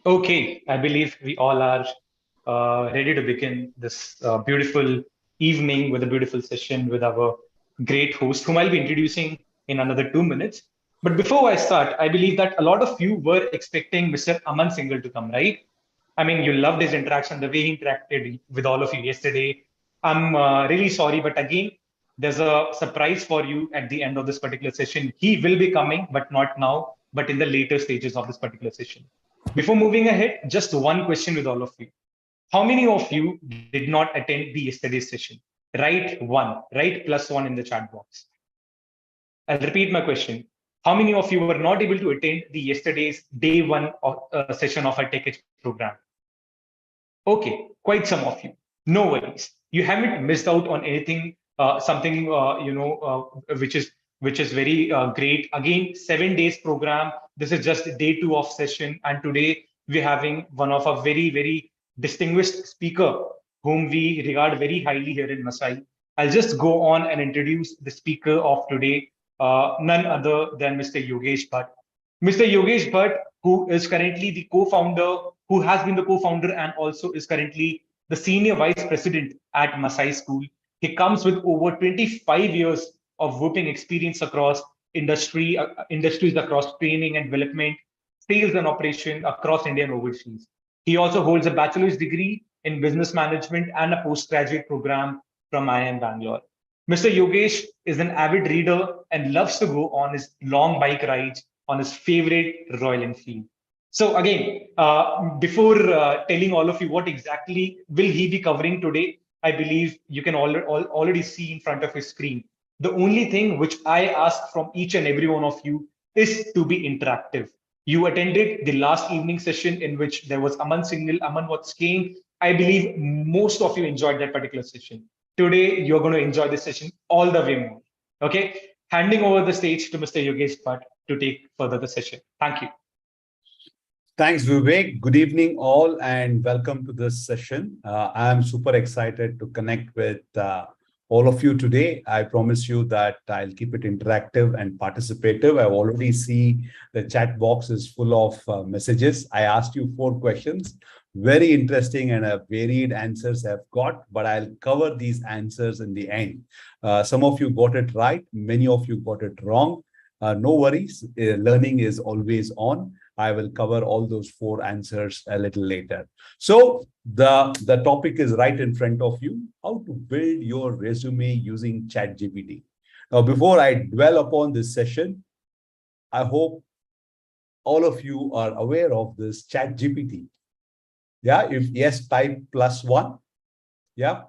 Okay, I believe we all are ready to begin this beautiful evening with a beautiful session with our great host, whom I'll be introducing in another 2 minutes. But before I start, I believe that a lot of you were expecting Mr. Aman Singhal to come, right? I mean, you loved his interaction, the way he interacted with all of you yesterday. I'm really sorry, but again, there's a surprise for you at the end of this particular session. He will be coming, but not now, but in the later stages of this particular session. Before moving ahead, just one question with all of you. How many of you did not attend the yesterday's session? Write one, write +1 in the chat box. I'll repeat my question. How many of you were not able to attend the yesterday's day one session of our TechEdge program? Okay, quite some of you. No worries. You haven't missed out on anything, something which is very great. Again, 7 days program. This is just day two of session, and today we're having one of a very distinguished speaker whom we regard very highly here in Masai. I'll just go on and introduce the speaker of today, none other than Mr. Yogesh Bhat. Mr. Yogesh Bhat, who is currently the co-founder, who has been the co-founder and also is currently the senior vice president at Masai School. He comes with over 25 years of working experience across industries across training and development, sales and operation across India and overseas. He also holds a bachelor's degree in business management and a postgraduate program from IIM Bangalore. Mr. Yogesh is an avid reader and loves to go on his long bike rides on his favorite Royal Enfield. So again, before telling all of you what exactly will he be covering today, I believe you can already see in front of your screen. The only thing which I ask from each and every one of you is to be interactive. You attended the last evening session in which there was Aman Singhal, Aman was came. I believe most of you enjoyed that particular session. Today, you're going to enjoy this session all the way more. Okay, handing over the stage to Mr. Yogesh Bhat to take further the session. Thank you. Thanks, Vivek. Good evening, all, and welcome to this session. I'm super excited to connect with all of you today. I promise you that I'll keep it interactive and participative. I already see the chat box is full of messages. I asked you 4 questions. Very interesting and varied answers I've got, but I'll cover these answers in the end. Some of you got it right. Many of you got it wrong. No worries. Learning is always on. I will cover all those 4 answers a little later. So the topic is right in front of you, how to build your resume using ChatGPT. Now, before I dwell upon this session, I hope all of you are aware of this ChatGPT. Yeah, if yes, type +1. Yeah,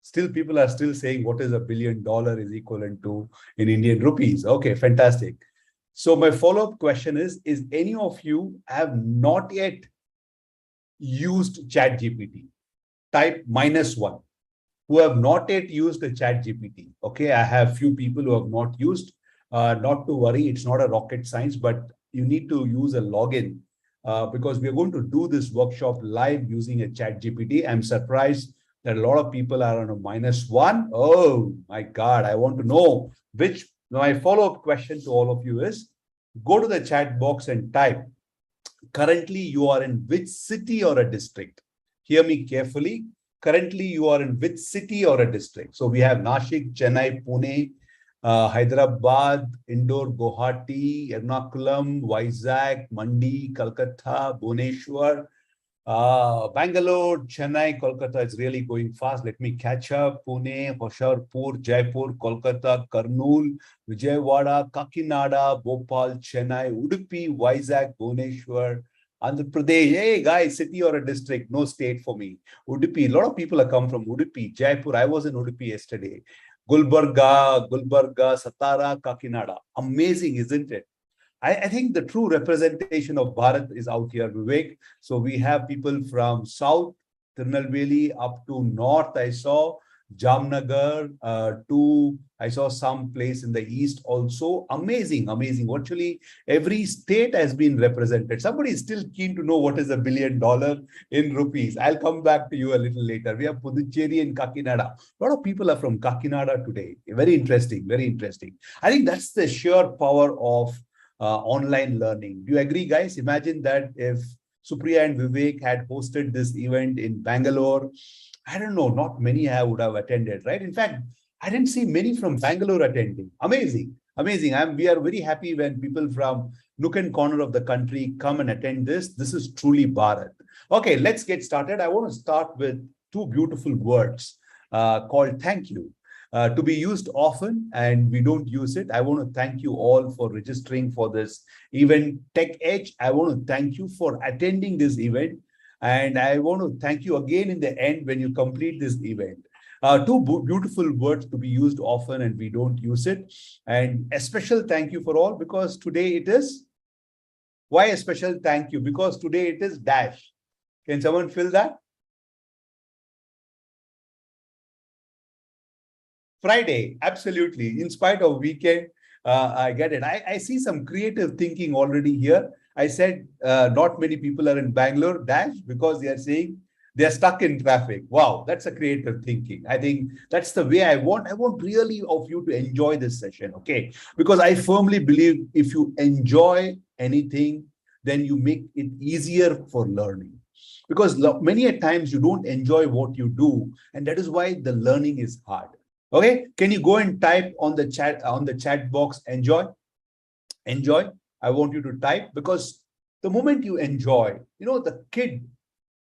still people are still saying what is $1 billion is equivalent to in Indian rupees. Okay, fantastic. So my follow-up question is any of you have not yet used ChatGPT? Type -1. Who have not yet used the ChatGPT. Okay, I have few people who have not used. Not to worry, it's not a rocket science, but you need to use a login because we are going to do this workshop live using a ChatGPT. I'm surprised that a lot of people are on a -1. Oh my God, I want to know which. My follow-up question to all of you is, go to the chat box and type, currently you are in which city or a district? Hear me carefully. Currently you are in which city or a district? So we have Nashik, Chennai, Pune, Hyderabad, Indore, Guwahati, Ernakulam, Vizag, Mandi, Calcutta, Bhubaneswar, Bangalore, Chennai, Kolkata is really going fast. Let me catch up. Pune, Hoshiarpur, Jaipur, Kolkata, Kurnool, Vijayawada, Kakinada, Bhopal, Chennai, Udupi, Vizag, Bhubaneswar, Andhra Pradesh. Hey guys, city or a district, no state for me. Udupi, a lot of people have come from Udupi, Jaipur. I was in Udupi yesterday. Gulbarga, Satara, Kakinada. Amazing, isn't it? I think the true representation of Bharat is out here, Vivek. So we have people from South, Tirunelveli, up to North, I saw, Jamnagar, I saw some place in the East also. Amazing, amazing. Virtually every state has been represented. Somebody is still keen to know what is $1 billion in rupees. I'll come back to you a little later. We have Puducherry and Kakinada. A lot of people are from Kakinada today. Very interesting, very interesting. I think that's the sheer power of online learning. Do you agree, guys? Imagine that if Supriya and Vivek had hosted this event in Bangalore. I don't know, not many I would have attended, right? In fact, I didn't see many from Bangalore attending. Amazing, amazing. We are very happy when people from nook and corner of the country come and attend this. This is truly Bharat. Okay, let's get started. I want to start with two beautiful words called thank you. To be used often and we don't use it. I want to thank you all for registering for this event. TechEdge, I want to thank you for attending this event. And I want to thank you again in the end when you complete this event. Two beautiful words to be used often and we don't use it. And a special thank you for all because today it is, why a special thank you? Because today it is dash. Can someone fill that? Friday, absolutely. In spite of weekend, I get it. I see some creative thinking already here. I said not many people are in Bangalore, dash, because they are saying they are stuck in traffic. Wow, that's a creative thinking. I think that's the way I want. I want really of you to enjoy this session, okay? Because I firmly believe if you enjoy anything, then you make it easier for learning. Because many a times you don't enjoy what you do, and that is why the learning is hard. Okay, can you go and type on the chat box, enjoy? Enjoy. I want you to type because the moment you enjoy, the kid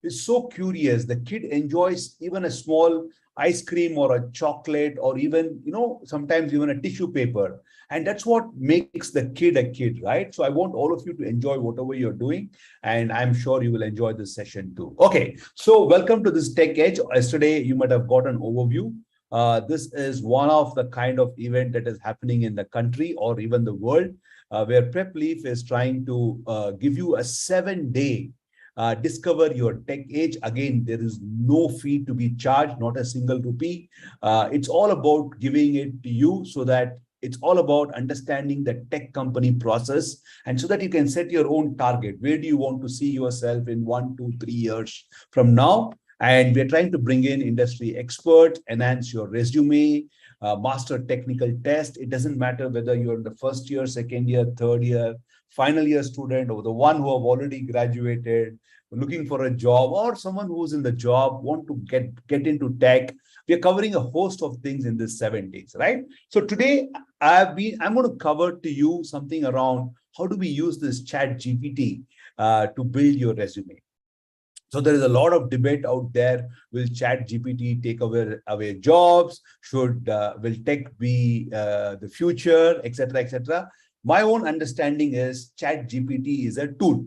is so curious. The kid enjoys even a small ice cream or a chocolate or even, sometimes even a tissue paper. And that's what makes the kid a kid, right? So I want all of you to enjoy whatever you're doing. And I'm sure you will enjoy this session too. Okay, so welcome to this Tech Edge. Yesterday, you might have got an overview. This is one of the kind of event that is happening in the country or even the world, where Prep Leaf is trying to give you a 7-day discover your tech age. Again, there is no fee to be charged, not a single rupee. It's all about giving it to you so that it's all about understanding the tech company process and so that you can set your own target. Where do you want to see yourself in 1, 2, 3 years from now? And we're trying to bring in industry experts, enhance your resume, master technical test. It doesn't matter whether you're in the first year, second year, third year, final year student, or the one who have already graduated, looking for a job, or someone who's in the job, want to get into tech. We're covering a host of things in this 7 days, right? So today I'm going to cover to you something around how do we use this chat GPT to build your resume. So there is a lot of debate out there. Will Chat GPT take away jobs? Will tech be the future, etc., etc.? My own understanding is Chat GPT is a tool,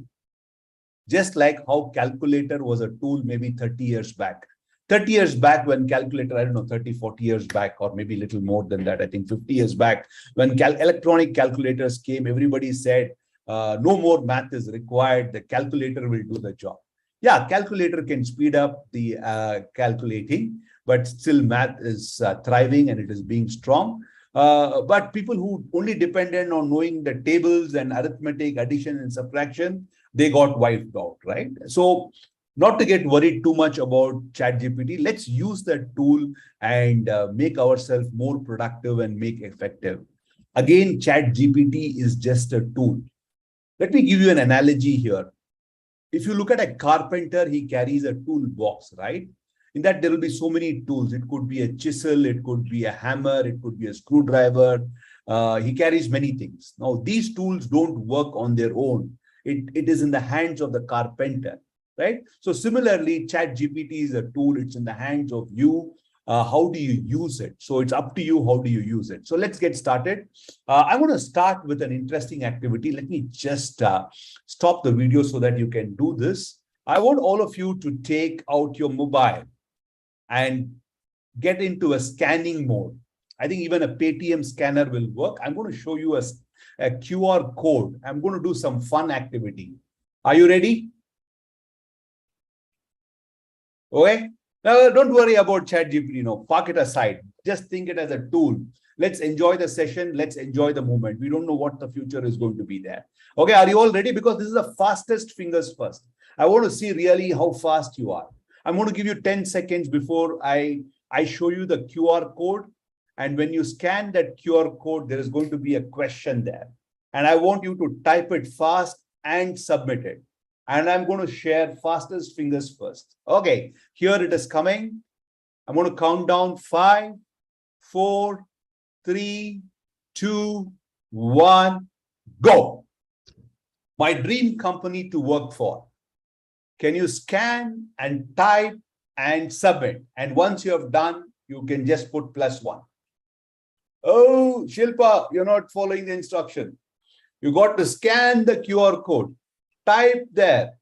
just like how calculator was a tool maybe 30 years back. 30 years back when calculator, I don't know, 30, 40 years back, or maybe a little more than that, I think 50 years back, when electronic calculators came, everybody said, no more math is required. The calculator will do the job. Yeah, calculator can speed up the calculating, but still math is thriving and it is being strong. But people who only depended on knowing the tables and arithmetic, addition and subtraction, they got wiped out, right? So not to get worried too much about ChatGPT, let's use that tool and make ourselves more productive and make effective. Again, ChatGPT is just a tool. Let me give you an analogy here. If you look at a carpenter, he carries a toolbox, right? In that, there will be so many tools. It could be a chisel, it could be a hammer, it could be a screwdriver. He carries many things. Now, these tools don't work on their own. It is in the hands of the carpenter, right? So similarly, ChatGPT is a tool. It's in the hands of you. How do you use it? So it's up to you. How do you use it? So let's get started. I want to start with an interesting activity. Let me just stop the video so that you can do this. I want all of you to take out your mobile and get into a scanning mode. I think even a Paytm scanner will work. I'm going to show you a QR code. I'm going to do some fun activity. Are you ready? Okay. Now, don't worry about ChatGPT, park it aside. Just think it as a tool. Let's enjoy the session. Let's enjoy the moment. We don't know what the future is going to be there. Okay, are you all ready? Because this is the fastest fingers first. I want to see really how fast you are. I'm going to give you 10 seconds before I show you the QR code. And when you scan that QR code, there is going to be a question there. And I want you to type it fast and submit it. And I'm going to share fastest fingers first. Okay, here it is coming. I'm going to count down 5, 4, 3, 2, 1, go. My dream company to work for. Can you scan and type and submit? And once you have done, you can just put +1. Oh, Shilpa, you're not following the instruction. You got to scan the QR code. Type there.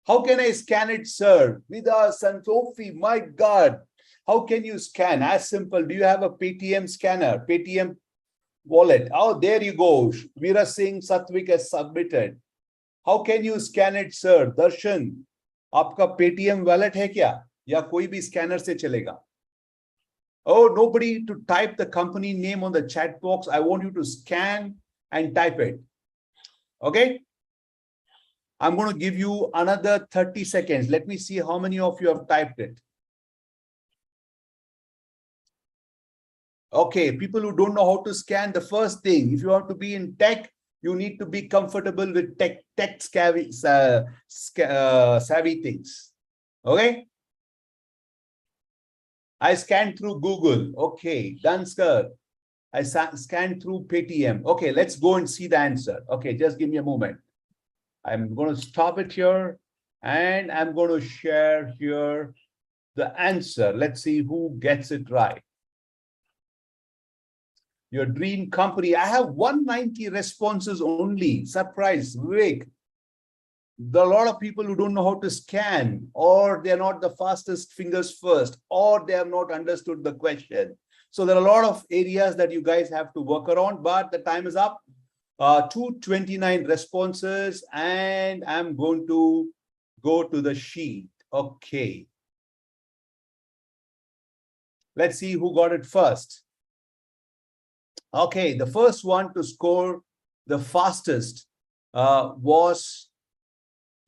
How can I scan it, sir? Vida, Santofi, my God. How can you scan? As simple. Do you have a Paytm scanner? Paytm wallet? Oh, there you go. Veera Singh Satvik has submitted. How can you scan it, sir? Darshan, आपका Paytm wallet है क्या? या कोई भी scanner से चलेगा? Oh, nobody to type the company name on the chat box. I want you to scan and type it. Okay? I'm going to give you another 30 seconds. Let me see how many of you have typed it. Okay, people who don't know how to scan, the first thing, if you want to be in tech, you need to be comfortable with tech savvy things. Okay? I scanned through Google. Okay, Dansker. I scanned through Paytm. Okay, let's go and see the answer. Okay, just give me a moment. I'm going to stop it here and I'm going to share here the answer. Let's see who gets it right. Your dream company. I have 190 responses only. Surprise, Vivek. There are a lot of people who don't know how to scan, or they're not the fastest fingers first, or they have not understood the question. So there are a lot of areas that you guys have to work around, but the time is up. 229 responses, and I'm going to go to the sheet. Okay. Let's see who got it first. Okay, the first one to score the fastest was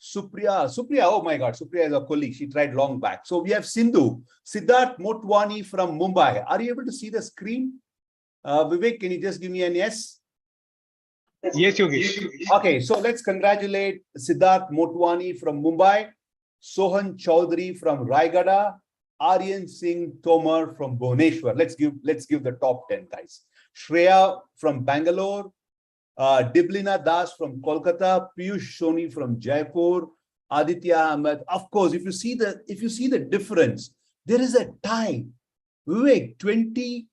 Supriya. Supriya, oh my God, Supriya is a colleague. She tried long back. So we have Sindhu, Siddharth Motwani from Mumbai. Are you able to see the screen? Vivek, can you just give me an yes? Yes, Yogesh. Okay, so let's congratulate Siddharth Motwani from Mumbai, Sohan Chaudhary from Raigada, Aryan Singh Tomar from Bhubaneswar. Let's give the top 10 guys. Shreya from Bangalore, Diblina Das from Kolkata, Piyush Soni from Jaipur, Aditya Ahmed. Of course, if you see the difference, there is a tie. Vivek, 2014-24,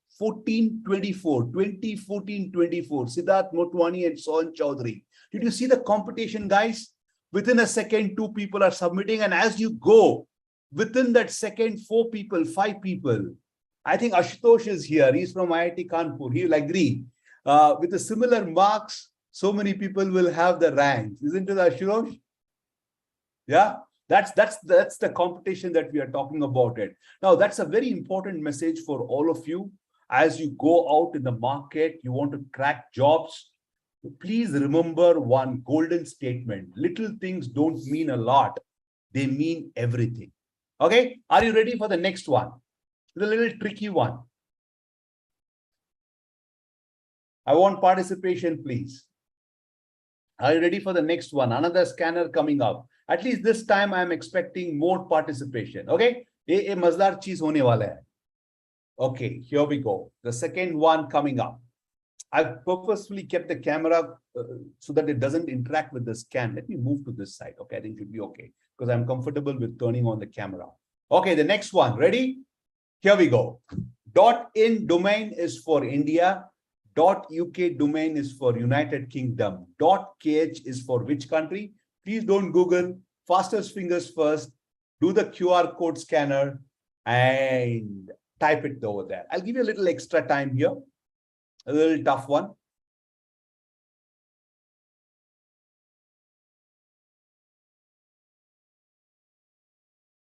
2014-24, Siddharth Motwani and Sohan Chaudhary. Did you see the competition, guys? Within a second, 2 people are submitting, and as you go, within that second, 4 people, 5 people. I think Ashutosh is here. He's from IIT Kanpur. He will agree. With the similar marks, so many people will have the ranks. Isn't it, Ashutosh? Yeah, that's the competition that we are talking about it. Now, that's a very important message for all of you. As you go out in the market, you want to crack jobs. Please remember one golden statement. Little things don't mean a lot. They mean everything. Okay, are you ready for the next one? The little tricky one. I want participation, please. Are you ready for the next one? Another scanner coming up. At least this time I'm expecting more participation. Okay, ye mazedar cheez hone wala hai. Okay, here we go. The second one coming up. I've purposefully kept the camera so that it doesn't interact with the scan. Let me move to this side. Okay, I think it should be okay because I'm comfortable with turning on the camera. Okay, the next one. Ready? Here we go. .in domain is for India. .uk domain is for United Kingdom. .kh is for which country? Please don't Google. Fastest fingers first. Do the QR code scanner and type it over there. I'll give you a little extra time here. A little tough one.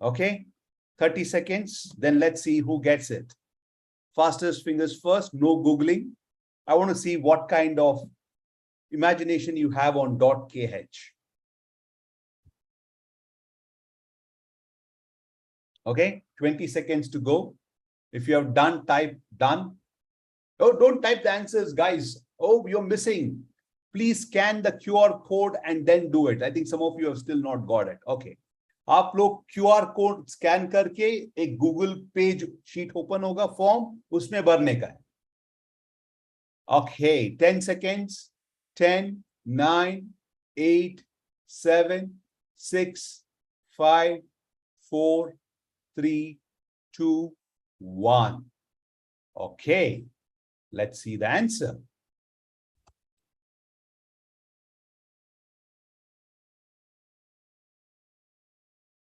Okay, 30 seconds. Then let's see who gets it. Fastest fingers first, no Googling. I want to see what kind of imagination you have on .kh. Okay, 20 seconds to go. If you have done, type done. Oh, don't type the answers, guys. Oh, you're missing. Please scan the QR code and then do it. I think some of you have still not got it. Okay. आप लोग QR code scan करके एक Google page sheet open होगा form उसमें भरने का है. Okay, 10 seconds. 10, 9, 8, 7, 6, 5, 4, 3, 2, 1. Okay, let's see the answer.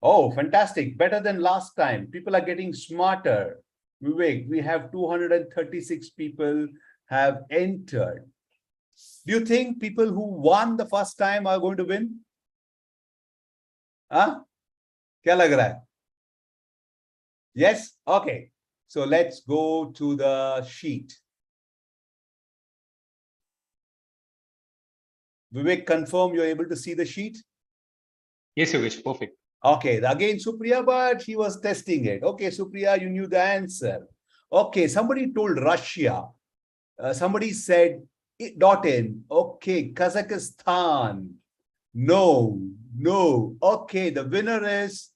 Oh, fantastic. Better than last time. People are getting smarter. Vivek, we have 236 people have entered. Do you think people who won the first time are going to win? Huh? Kya lag raha hai? Yes? Okay. So let's go to the sheet. Vivek, confirm you're able to see the sheet? Yes, Yogesh, perfect. Okay, again, Supriya, but she was testing it. Okay, Supriya, you knew the answer. Okay, somebody told Russia. Somebody said .in. Okay, Kazakhstan. No. Okay, the winner is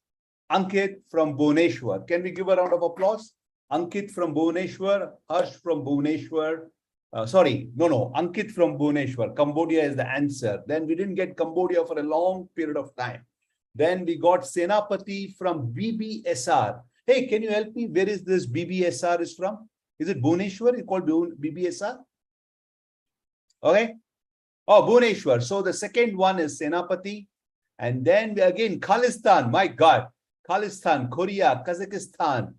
Ankit from Bhubaneswar. Can we give a round of applause? Ankit from Bhubaneswar, Harsh from Bhubaneswar. Ankit from Bhubaneswar. Cambodia is the answer. Then we didn't get Cambodia for a long period of time. Then we got Senapati from BBSR. Hey, can you help me? Where is this BBSR is from? Is it Bhubaneswar? It's called BBSR? Okay. Oh, Bhubaneswar. So the second one is Senapati. And then we again, Khalistan. My God. Khalistan, Korea, Kazakhstan.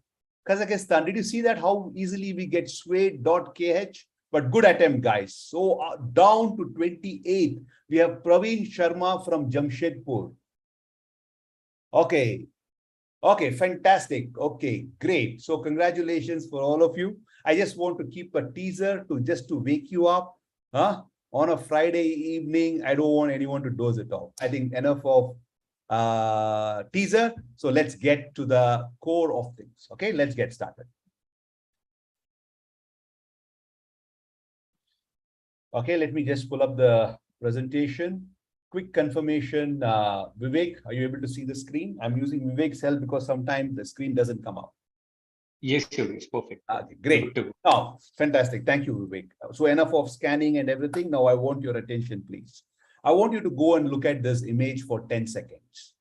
Did you see that? How easily we get swayed.kh? But good attempt, guys. So down to 28, we have Praveen Sharma from Jamshedpur. Okay, fantastic. Okay, great. So congratulations for all of you. I just want to keep a teaser to wake you up. On a Friday evening, I don't want anyone to doze it off. I think enough of teaser. So let's get to the core of things. Okay, let's get started. Okay, let me just pull up the presentation. Quick confirmation, Vivek, are you able to see the screen? I'm using Vivek's help because sometimes the screen doesn't come up. Yes, Yogesh, perfect. Okay, great. Oh, fantastic. Thank you, Vivek. So enough of scanning and everything. Now I want your attention, please. I want you to go and look at this image for 10 seconds.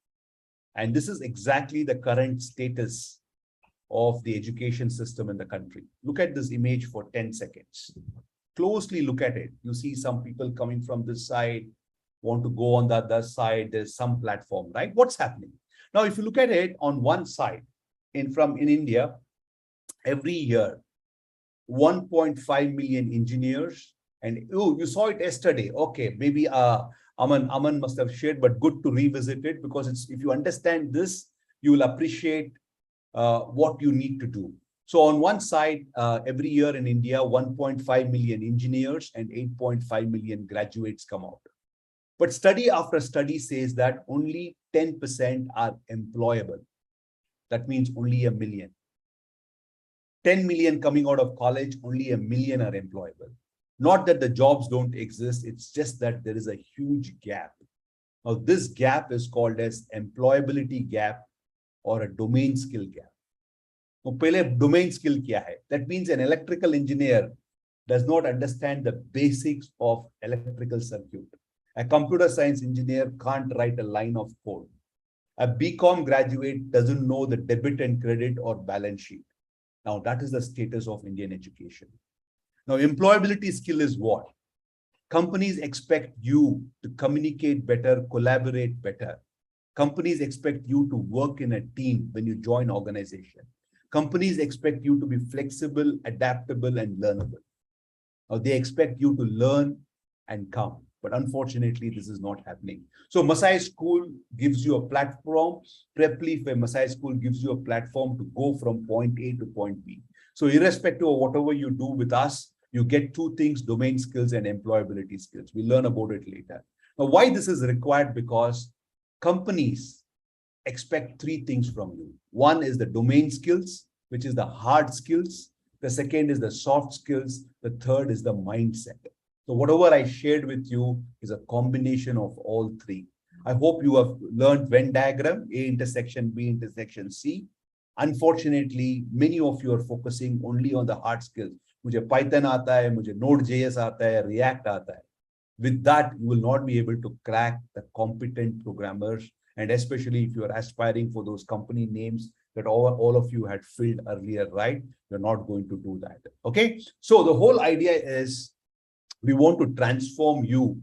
And this is exactly the current status of the education system in the country. Look at this image for 10 seconds. Closely look at it. You see some people coming from this side, want to go on the other side. There's some platform, right? What's happening? Now, if you look at it on one side, in India, every year, 1.5 million engineers, and you saw it yesterday. Okay, maybe Aman must have shared, but good to revisit it because if you understand this, you will appreciate what you need to do. So on one side, every year in India, 1.5 million engineers and 8.5 million graduates come out. But study after study says that only 10% are employable. That means only a million. 10 million coming out of college, only a million are employable. Not that the jobs don't exist, it's just that there is a huge gap. Now, this gap is called as employability gap or a domain skill gap. Now, pehle domain skill kya hai? That means an electrical engineer does not understand the basics of electrical circuit. A computer science engineer can't write a line of code. A BCom graduate doesn't know the debit and credit or balance sheet. Now, that is the status of Indian education. Now, employability skill is what? Companies expect you to communicate better, collaborate better. Companies expect you to work in a team when you join organization. Companies expect you to be flexible, adaptable, and learnable. Now, they expect you to learn and come. But unfortunately, this is not happening. So Masai School gives you a platform. Prepleaf Masai School gives you a platform to go from point A to point B. So irrespective of whatever you do with us, you get two things, domain skills and employability skills. We'll learn about it later. Now, why this is required? Because companies expect three things from you. One is the domain skills, which is the hard skills. The second is the soft skills. The third is the mindset. So whatever I shared with you is a combination of all three. I hope you have learned Venn diagram, A intersection B intersection C. Unfortunately, many of you are focusing only on the hard skills. मुझे Python आता है, मुझे Node.js आता है, React आता है. With that, you will not be able to crack the competent programmers. And especially if you are aspiring for those company names that all of you had filled earlier, right? You're not going to do that. Okay. So the whole idea is we want to transform you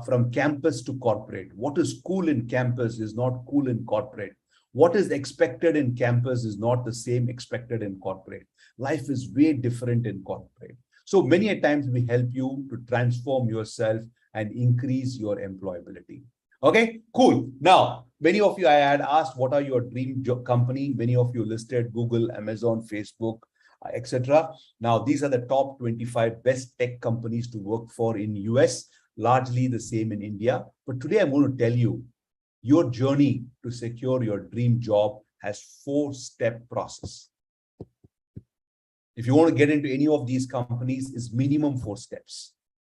from campus to corporate. What is cool in campus is not cool in corporate. What is expected in campus is not the same expected in corporate. Life is way different in corporate. So many a times we help you to transform yourself and increase your employability. Okay, cool. Now, many of you, I had asked, what are your dream job company? Many of you listed Google, Amazon, Facebook, etc. Now, these are the top 25 best tech companies to work for in US, largely the same in India. But today I'm going to tell you, your journey to secure your dream job has 4-step process. If you want to get into any of these companies, it's minimum 4 steps.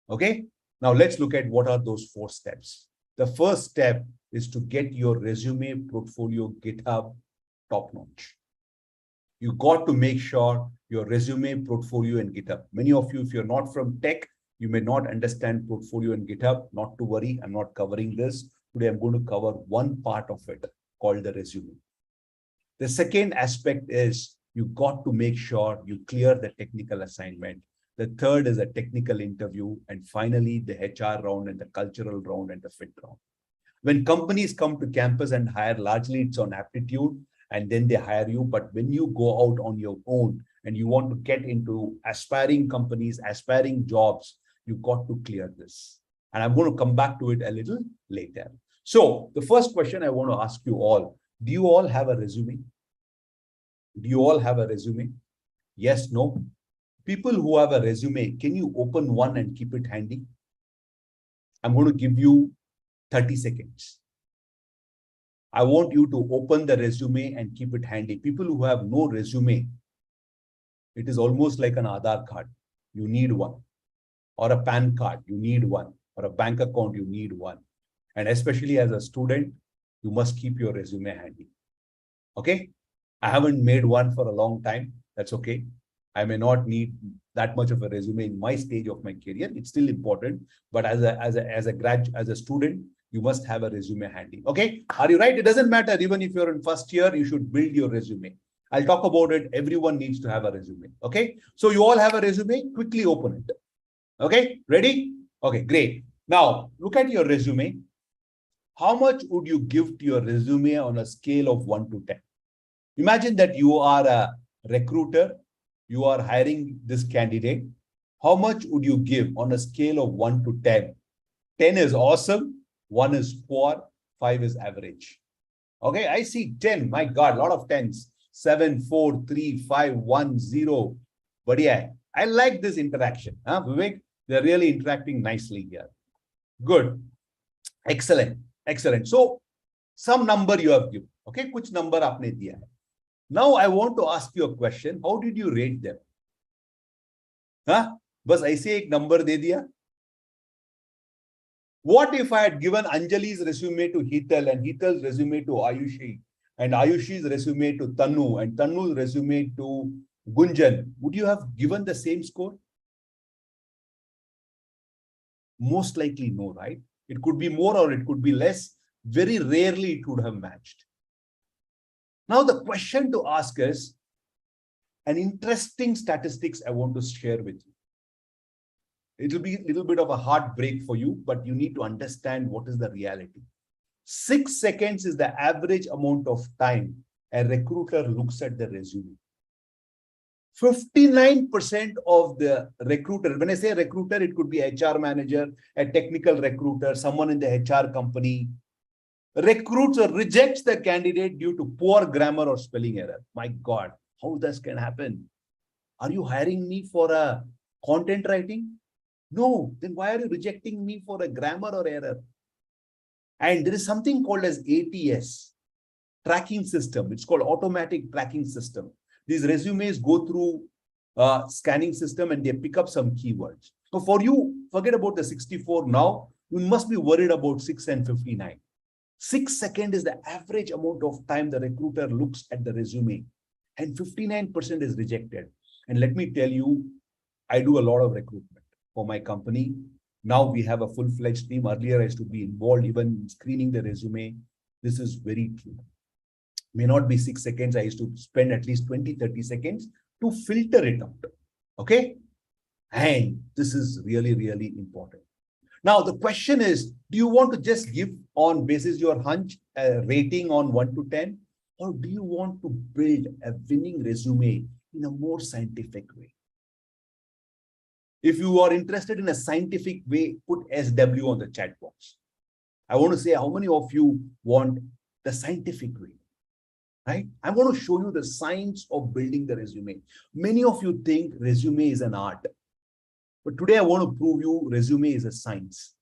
Okay. Now let's look at what are those 4 steps. The first step is to get your resume, portfolio, GitHub top notch. You got to make sure your resume, portfolio, and GitHub. Many of you, if you're not from tech, you may not understand portfolio and GitHub. Not to worry, I'm not covering this. Today, I'm going to cover one part of it called the resume. The second aspect is you got to make sure you clear the technical assignment. The third is a technical interview. And finally, the HR round and the cultural round and the fit round. When companies come to campus and hire, largely it's on aptitude and then they hire you. But when you go out on your own and you want to get into aspiring companies, aspiring jobs, you got to clear this. And I'm going to come back to it a little later. So the first question I want to ask you all, do you all have a resume? Do you all have a resume? Yes, no? People who have a resume, can you open one and keep it handy? I'm going to give you 30 seconds. I want you to open the resume and keep it handy. People who have no resume, it is almost like an Aadhaar card. You need one. Or a PAN card, you need one. Or a bank account, you need one. And especially as a student, you must keep your resume handy. Okay? I haven't made one for a long time. That's okay. I may not need that much of a resume in my stage of my career. It's still important. But as a student, you must have a resume handy. Okay? Are you right? It doesn't matter. Even if you're in first year, you should build your resume. I'll talk about it. Everyone needs to have a resume. Okay? So you all have a resume. Quickly open it. Okay? Ready? Okay, great. Now, look at your resume. How much would you give to your resume on a scale of 1 to 10? Imagine that you are a recruiter. You are hiring this candidate. How much would you give on a scale of 1 to 10? 10 is awesome. 1 is poor. 5 is average. Okay, I see 10. My God, a lot of 10s. 7, 4, 3, 5, 1, 0. But yeah, I like this interaction. Huh, Vivek? They're really interacting nicely here. Good. Excellent. Excellent. So, some number you have given. Okay, which number aapne diya hai? Now, I want to ask you a question. How did you rate them? Huh? Bas aise ek number de diya? What if I had given Anjali's resume to Hital and Hital's resume to Ayushi and Ayushi's resume to Tanu and Tanu's resume to Gunjan? Would you have given the same score? Most likely no, right? It could be more or it could be less. Very rarely it would have matched. Now the question to ask is an interesting statistics I want to share with you. It will be a little bit of a heartbreak for you, but you need to understand what is the reality. 6 seconds is the average amount of time a recruiter looks at the resume. 59% of the recruiter, when I say recruiter, it could be HR manager, a technical recruiter, someone in the HR company, recruits or rejects the candidate due to poor grammar or spelling error. My God, how this can happen? Are you hiring me for a content writing? No, then why are you rejecting me for a grammar or error? And there is something called as ATS, tracking system. It's called automatic tracking system. These resumes go through scanning system and they pick up some keywords. So for you, forget about the 64 now. You must be worried about 6 and 59. 6 seconds is the average amount of time the recruiter looks at the resume, and 59% is rejected. And let me tell you, I do a lot of recruitment for my company. Now we have a full-fledged team. Earlier, I used to be involved even in screening the resume. This is very true. May not be 6 seconds. I used to spend at least 20, 30 seconds to filter it out. Okay? And this is really, really important. Now, the question is, do you want to just give on basis your hunch a rating on 1 to 10? Or do you want to build a winning resume in a more scientific way? If you are interested in a scientific way, put SW on the chat box. I want to say how many of you want the scientific way, right? I'm going to show you the science of building the resume. Many of you think resume is an art. But today I want to prove you resume is a science.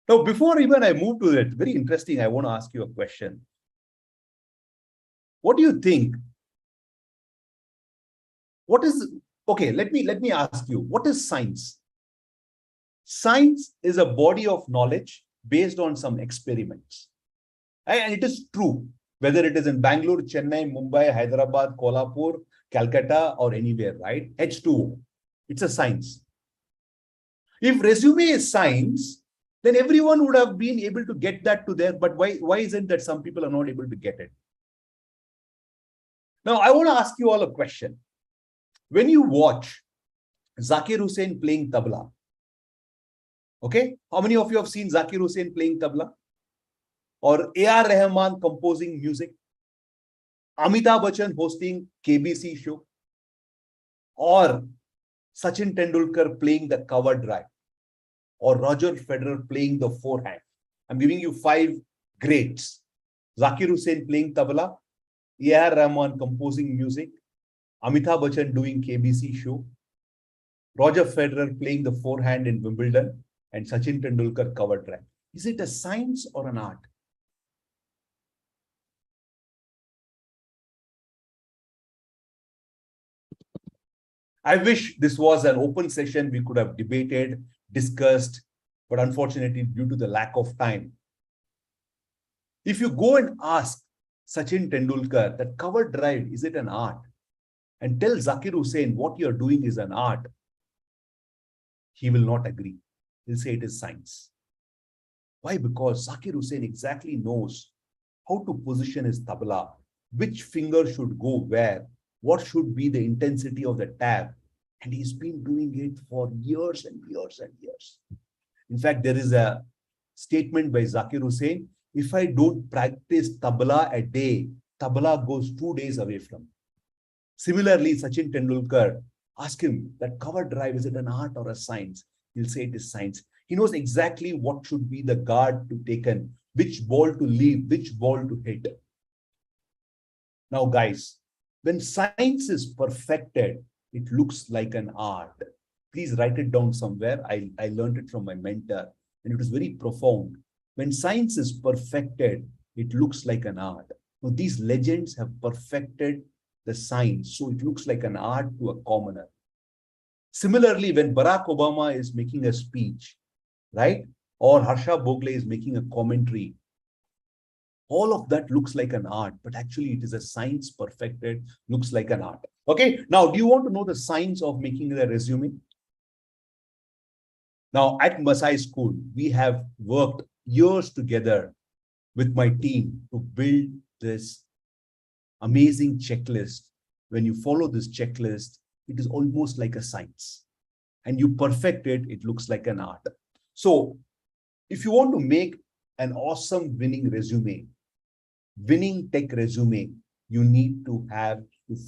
Now, before even I move to it, very interesting, I want to ask you a question. What do you think? Okay, let me ask you, what is science? Science is a body of knowledge based on some experiments. And it is true, whether it is in Bangalore, Chennai, Mumbai, Hyderabad, Kolhapur, Calcutta, or anywhere, right? H2O. It's a science. If resume is science, then everyone would have been able to get that to there. But why isn't that some people are not able to get it? Now, I want to ask you all a question. When you watch Zakir Hussain playing tabla, okay? How many of you have seen Zakir Hussain playing tabla? Or A.R. Rahman composing music? Amitabh Bachchan hosting KBC show? Or Sachin Tendulkar playing the cover drive? Or Roger Federer playing the forehand? I'm giving you 5 greats. Zakir Hussain playing tabla, A.R. Rahman composing music, Amitabh Bachchan doing KBC show, Roger Federer playing the forehand in Wimbledon, and Sachin Tendulkar cover drive. Is it a science or an art? I wish this was an open session. We could have debated, discussed, but unfortunately, due to the lack of time, if you go and ask Sachin Tendulkar that cover drive, is it an art? And tell Zakir Hussain what you're doing is an art, he will not agree. He'll say it is science. Why? Because Zakir Hussain exactly knows how to position his tabla, which finger should go where, what should be the intensity of the tab. And he's been doing it for years and years and years. In fact, there is a statement by Zakir Hussain, if I don't practice tabla a day, tabla goes 2 days away from me. Similarly, Sachin Tendulkar, ask him that cover drive, is it an art or a science? He'll say it is science. He knows exactly what should be the guard to taken, which ball to leave, which ball to hit. Now, guys, when science is perfected, it looks like an art. Please write it down somewhere. I learned it from my mentor, and it was very profound. When science is perfected, it looks like an art. Now, these legends have perfected the science, so it looks like an art to a commoner. Similarly, when Barack Obama is making a speech, right, or Harsha Bogle is making a commentary, all of that looks like an art, but actually it is a science perfected, looks like an art. Okay, now do you want to know the science of making the resume? Now, at Masai School, we have worked years together with my team to build this amazing checklist. When you follow this checklist, it is almost like a science. And you perfect it, it looks like an art. So, if you want to make an awesome winning resume, winning tech resume, you need to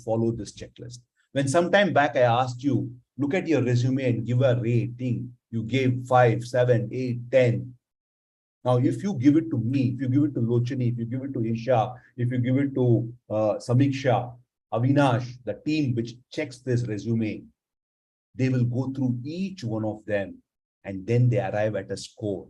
follow this checklist. When some time back I asked you, look at your resume and give a rating, you gave 5, 7, 8, 10. Now, if you give it to me, if you give it to Lochani, if you give it to Isha, if you give it to Samiksha, Avinash, the team which checks this resume, they will go through each one of them and then they arrive at a score,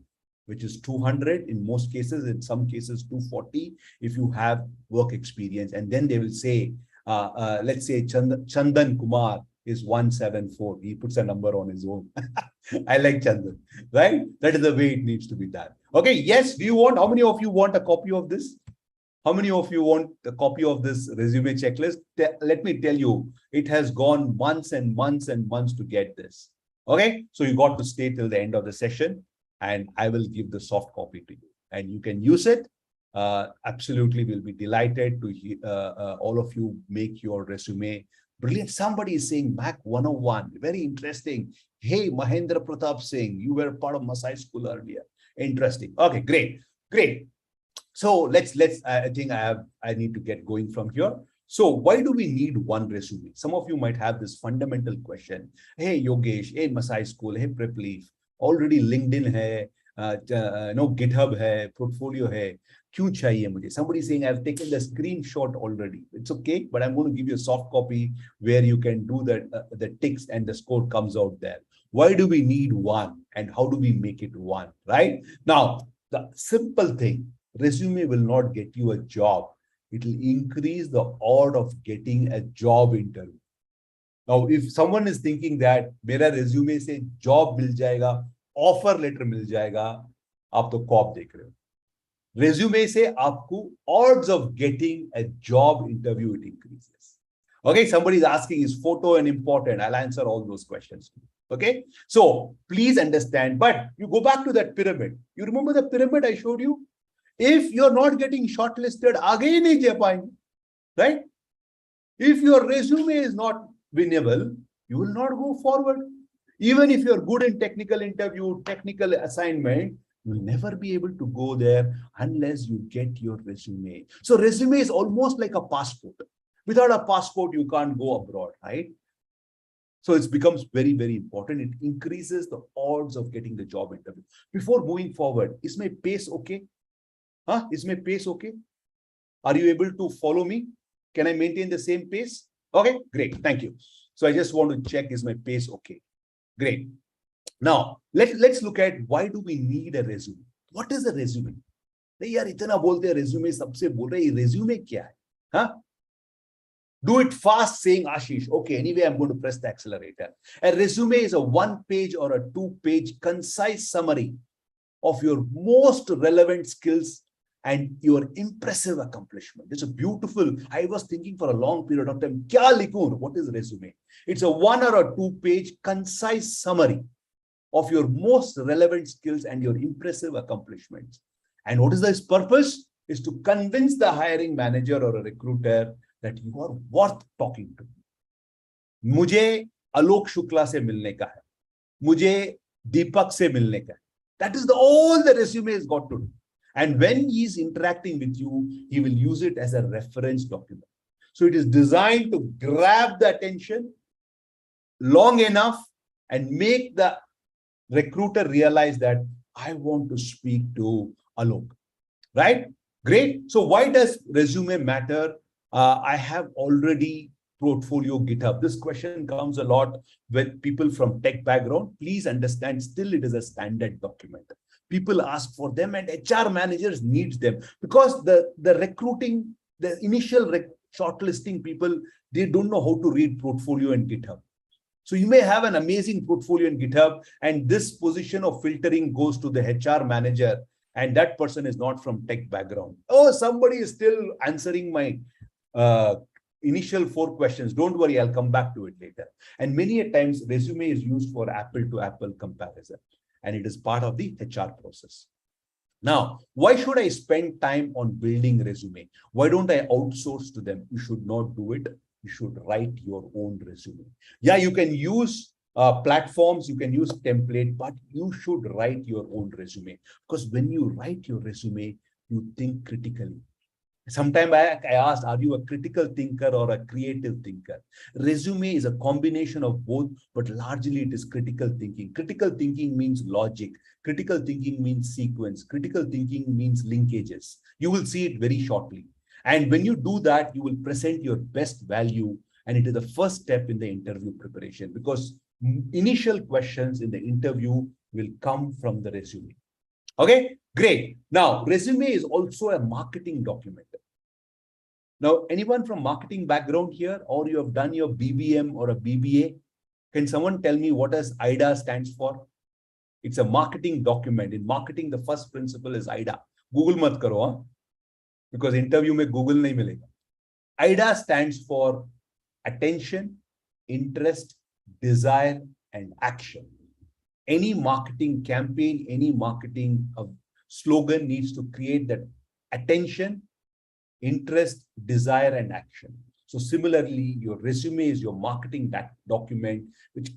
which is 200 in most cases, in some cases 240 if you have work experience. And then they will say, let's say Chandan Kumar is 174. He puts a number on his own. I like Chandan, right? That is the way it needs to be done. Okay, yes, do you want, how many of you want a copy of this? How many of you want a copy of this resume checklist? Let me tell you, it has gone months and months and months to get this. Okay, so you got to stay till the end of the session, and I will give the soft copy to you, and you can use it. Absolutely, we'll be delighted to all of you make your resume brilliant. Somebody is saying Mac 101, very interesting. Hey, Mahendra Pratap Singh, you were part of Masai school earlier. Interesting. Okay, great, great. So let's I think I need to get going from here. So why do we need one resume? Some of you might have this fundamental question. Hey Yogesh, hey Masai School, hey Prepleaf, already LinkedIn hai, no GitHub hai, portfolio hai. Kyun chahiye mujhe? Somebody saying I've taken the screenshot already. It's okay, but I'm going to give you a soft copy where you can do the ticks and the score comes out there. Why do we need one, and how do we make it one? Right now, the simple thing. Resume will not get you a job. It will increase the odds of getting a job interview. Now, if someone is thinking that मेरा resume से job मिल जाएगा, offer letter मिल जाएगा, आप तो corp देख रहे हो. Resume से आपको odds of getting a job interview it increases. Okay, somebody is asking, is photo an important? I'll answer all those questions. Okay, so please understand. But you go back to that pyramid. You remember the pyramid I showed you? If you're not getting shortlisted, आगे ही नहीं जा पाएंगे, right? If your resume is not winnable, you will not go forward. Even if you're good in technical interview, technical assignment, you will never be able to go there unless you get your resume. So resume is almost like a passport. Without a passport, you can't go abroad, right? So it becomes very, very important. It increases the odds of getting the job interview. Before moving forward, is my pace okay? Is my pace okay? Are you able to follow me? Can I maintain the same pace? Okay, great. Thank you. So I just want to check, is my pace okay? Great. Now, let's look at why do we need a resume? What is a resume? नहीं यार इतना बोलते हैं resume, सबसे बोल रहे हैं resume क्या है? Huh? Do it fast saying Ashish. Okay, anyway, I'm going to press the accelerator. A resume is a 1-page or a 2-page concise summary of your most relevant skills and your impressive accomplishment. It's a beautiful, I was thinking for a long period of time, kya likun? What is resume? It's a 1 or a 2-page concise summary of your most relevant skills and your impressive accomplishments. And what is this purpose? Is to convince the hiring manager or a recruiter that you are worth talking to. मुझे आलोक शुक्ला से मिलने का है, मुझे दीपक से मिलने का है. That is all the resume has got to do. And when he is interacting with you, he will use it as a reference document. So it is designed to grab the attention long enough and make the recruiter realize that I want to speak to Alok. Right? Great. So why does resume matter? I have already portfolio GitHub. This question comes a lot with people from tech background. Please understand, still it is a standard document. People ask for them and HR managers needs them because the recruiting, the initial shortlisting people, they don't know how to read portfolio and GitHub. So you may have an amazing portfolio in GitHub and this position of filtering goes to the HR manager and that person is not from tech background. Oh, somebody is still answering my initial 4 questions. Don't worry, I'll come back to it later. And many a times resume is used for apple to apple comparison and it is part of the HR process. Now, why should I spend time on building resume? Why don't I outsource to them? You should not do it. You should write your own resume. Yeah, you can use platforms, you can use template, but you should write your own resume because when you write your resume, you think critically. Sometime back, I asked, are you a critical thinker or a creative thinker? Resume is a combination of both, but largely it is critical thinking. Critical thinking means logic. Critical thinking means sequence. Critical thinking means linkages. You will see it very shortly. And when you do that, you will present your best value. And it is the first step in the interview preparation because initial questions in the interview will come from the resume. Okay, great. Now, resume is also a marketing document. Now, anyone from marketing background here, or you have done your BBM or a BBA? Can someone tell me what does IDA stands for? It's a marketing document. In marketing, the first principle is IDA. Google mat karo, huh? Because interview mein Google nahi milega. IDA stands for attention, interest, desire, and action. Any marketing campaign, any marketing slogan needs to create that attention, interest, desire, and action. So similarly, your resume is your marketing document, which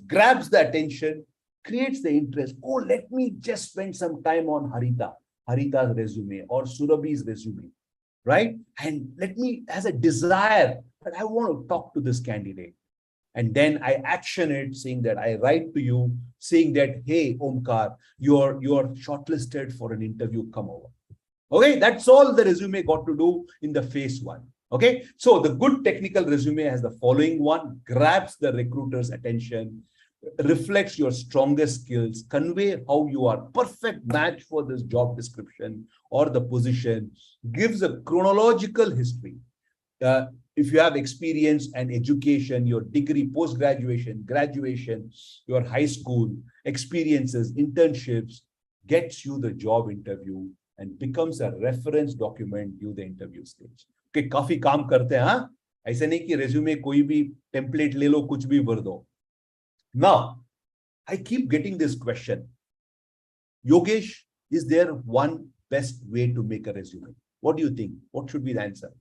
grabs the attention, creates the interest. Oh, let me just spend some time on Harita's resume or Surabhi's resume, right? And let me, as a desire, that I want to talk to this candidate. And then I action it, saying that I write to you, saying that, hey, Omkar, you're shortlisted for an interview, come over. Okay, that's all the resume got to do in the phase one. Okay, so the good technical resume has the following one: grabs the recruiter's attention, reflects your strongest skills, convey how you are perfect match for this job description or the position, gives a chronological history. If you have experience and education, your degree, post-graduation, graduation, your high school experiences, internships, gets you the job interview and becomes a reference document due the interview stage. Okay, काफी काम करते हैं, हाँ? ऐसे नहीं कि resume कोई भी template ले लो, कुछ भी भर दो. Now, I keep getting this question. Yogesh, is there one best way to make a resume? What do you think? What should be the answer?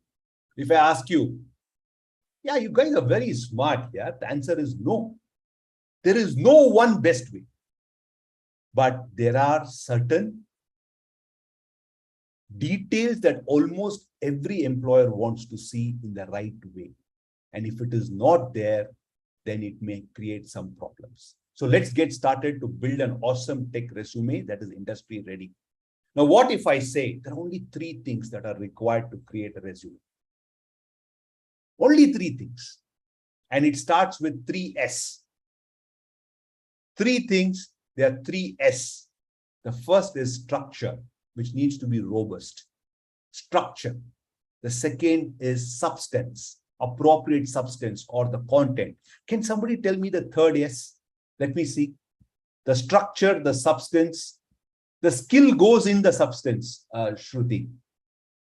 If I ask you, yeah, you guys are very smart here. Yeah? The answer is no. There is no one best way. But there are certain details that almost every employer wants to see in the right way. And if it is not there, then it may create some problems. So let's get started to build an awesome tech resume that is industry ready. Now, what if I say there are only 3 things that are required to create a resume? Only 3 things. And it starts with 3S. 3 things, there are 3S. The first is structure, which needs to be robust. Structure. The second is substance, appropriate substance or the content. Can somebody tell me the third S? Let me see. The structure, the substance, the skill goes in the substance, Shruti.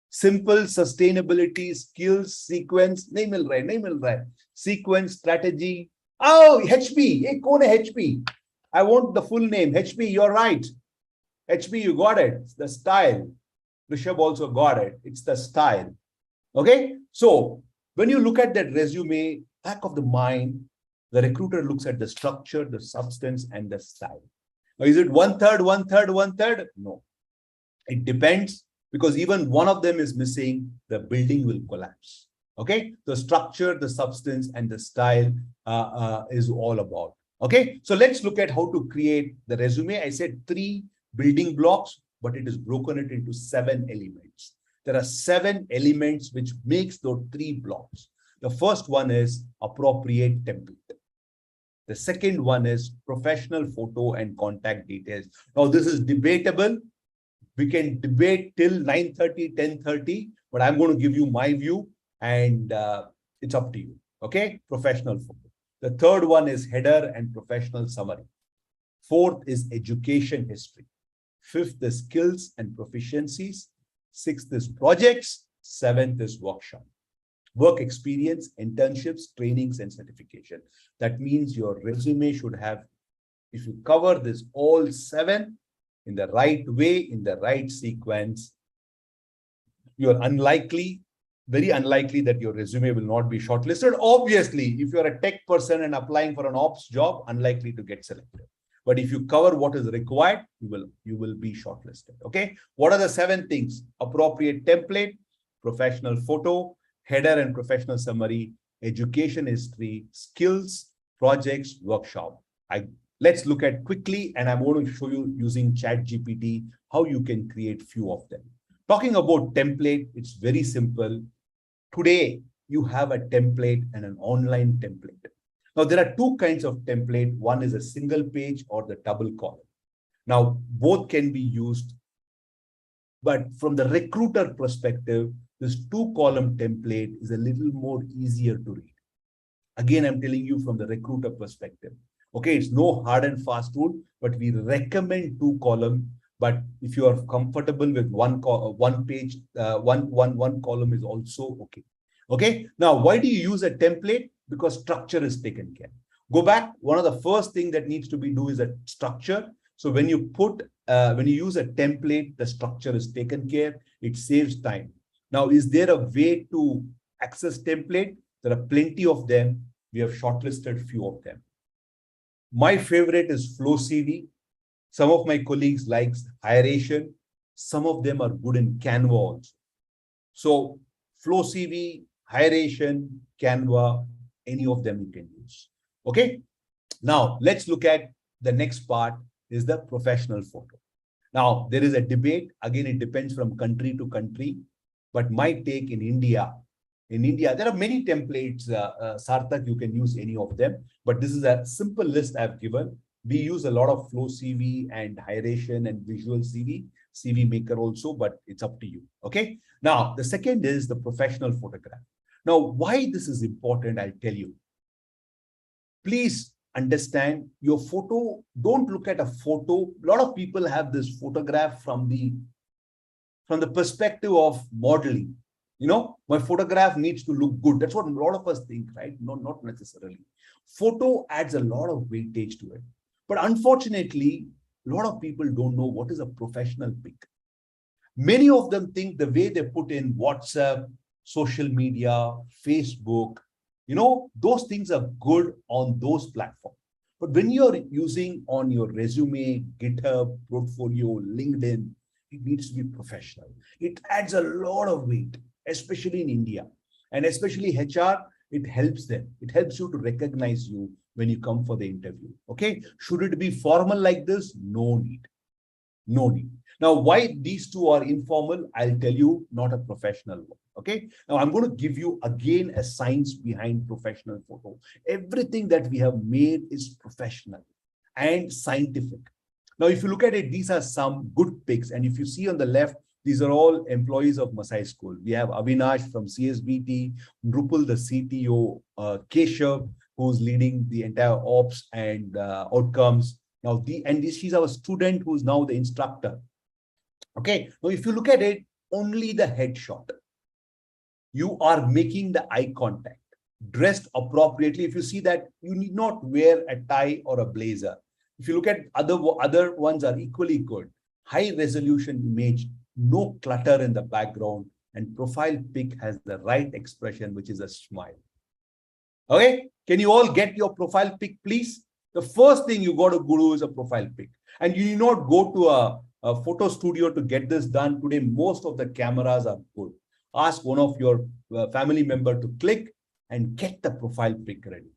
Simple, sustainability, skills, sequence, nahi mil raha hai. Sequence, strategy. Oh, HP. Hey, kaun hai HP? I want the full name. HP, you're right. HP, you got it. It's the style. Rishabh also got it. It's the style. Okay. So when you look at that resume, back of the mind, the recruiter looks at the structure, the substance, and the style. Now, is it 1/3, 1/3, 1/3? No. It depends, because even one of them is missing, the building will collapse. Okay. The structure, the substance, and the style is all about. Okay. So let's look at how to create the resume. I said 3 building blocks, but it is broken it into 7 elements. There are 7 elements which makes those 3 blocks. The first one is appropriate template. The second one is professional photo and contact details. Now, this is debatable. We can debate till 9:30, 10:30, but I'm going to give you my view, and it's up to you. Okay, professional photo. The third one is header and professional summary. Fourth is education history. Fifth is skills and proficiencies. Sixth is projects. Seventh is workshop. Work experience, internships, trainings, and certification. That means your resume should have, if you cover this all 7 in the right way, in the right sequence, you're very unlikely that your resume will not be shortlisted. Obviously, if you're a tech person and applying for an ops job, unlikely to get selected. But if you cover what is required, you will be shortlisted. Okay. What are the 7 things? Appropriate template, professional photo, header and professional summary, education history, skills, projects, workshop. Let's look at quickly, and I'm going to show you using ChatGPT how you can create few of them. Talking about template, it's very simple. Today, you have a template and an online template. Now, there are 2 kinds of template. One is a single page or the double column. Now, both can be used, but from the recruiter perspective, this 2-column template is a little more easier to read. Again, I'm telling you from the recruiter perspective. Okay, it's no hard and fast rule, but we recommend 2-column. But if you are comfortable with one page, one column is also okay. Okay. Now, why do you use a template? Because structure is taken care. Go back. One of the first thing that needs to be do is a structure. So when you use a template, the structure is taken care. It saves time. Now, is there a way to access template? There are plenty of them. We have shortlisted few of them. My favorite is Flow CV. Some of my colleagues likes Hiration. Some of them are good in Canva also. So Flow CV, Hiration, Canva, any of them you can use. Okay. Now let's look at the next part is the professional photo. Now there is a debate. Again, it depends from country to country. But my take in India, there are many templates, Sarthak, you can use any of them, but this is a simple list I've given. We use a lot of Flow CV and Hiration and Visual CV Maker also, but it's up to you. Okay. Now, the second is the professional photograph. Now, why this is important, I'll tell you. Please understand your photo. Don't look at a photo. A lot of people have this photograph from the perspective of modeling. You know, my photograph needs to look good. That's what a lot of us think, right? No, not necessarily. Photo adds a lot of weightage to it. But unfortunately, a lot of people don't know what is a professional pic. Many of them think the way they put in WhatsApp, social media, Facebook, you know, those things are good on those platforms. But when you're using on your resume, GitHub, portfolio, LinkedIn, it needs to be professional. It adds a lot of weight, especially in India. And especially HR, it helps them. It helps you to recognize you when you come for the interview. Okay. Should it be formal like this? No need. No need. Now, why these two are informal, I'll tell you, not a professional one. Okay. Now, I'm going to give you again a science behind professional photo. Everything that we have made is professional and scientific. Now, if you look at it, these are some good pics. And if you see on the left, these are all employees of Masai School. We have Avinash from CSBT, Nrupal, the CTO, Keshav, who's leading the entire ops and outcomes. Now, she's our student who's now the instructor. Okay. Now, if you look at it, only the headshot. You are making the eye contact, dressed appropriately. If you see that, you need not wear a tie or a blazer. If you look at other ones are equally good. High resolution image, no clutter in the background, and profile pic has the right expression, which is a smile. Okay. Can you all get your profile pic, please? The first thing you got to do is a profile pic. And you need not go to a photo studio to get this done. Today, most of the cameras are good. Ask one of your family member to click and get the profile pic ready.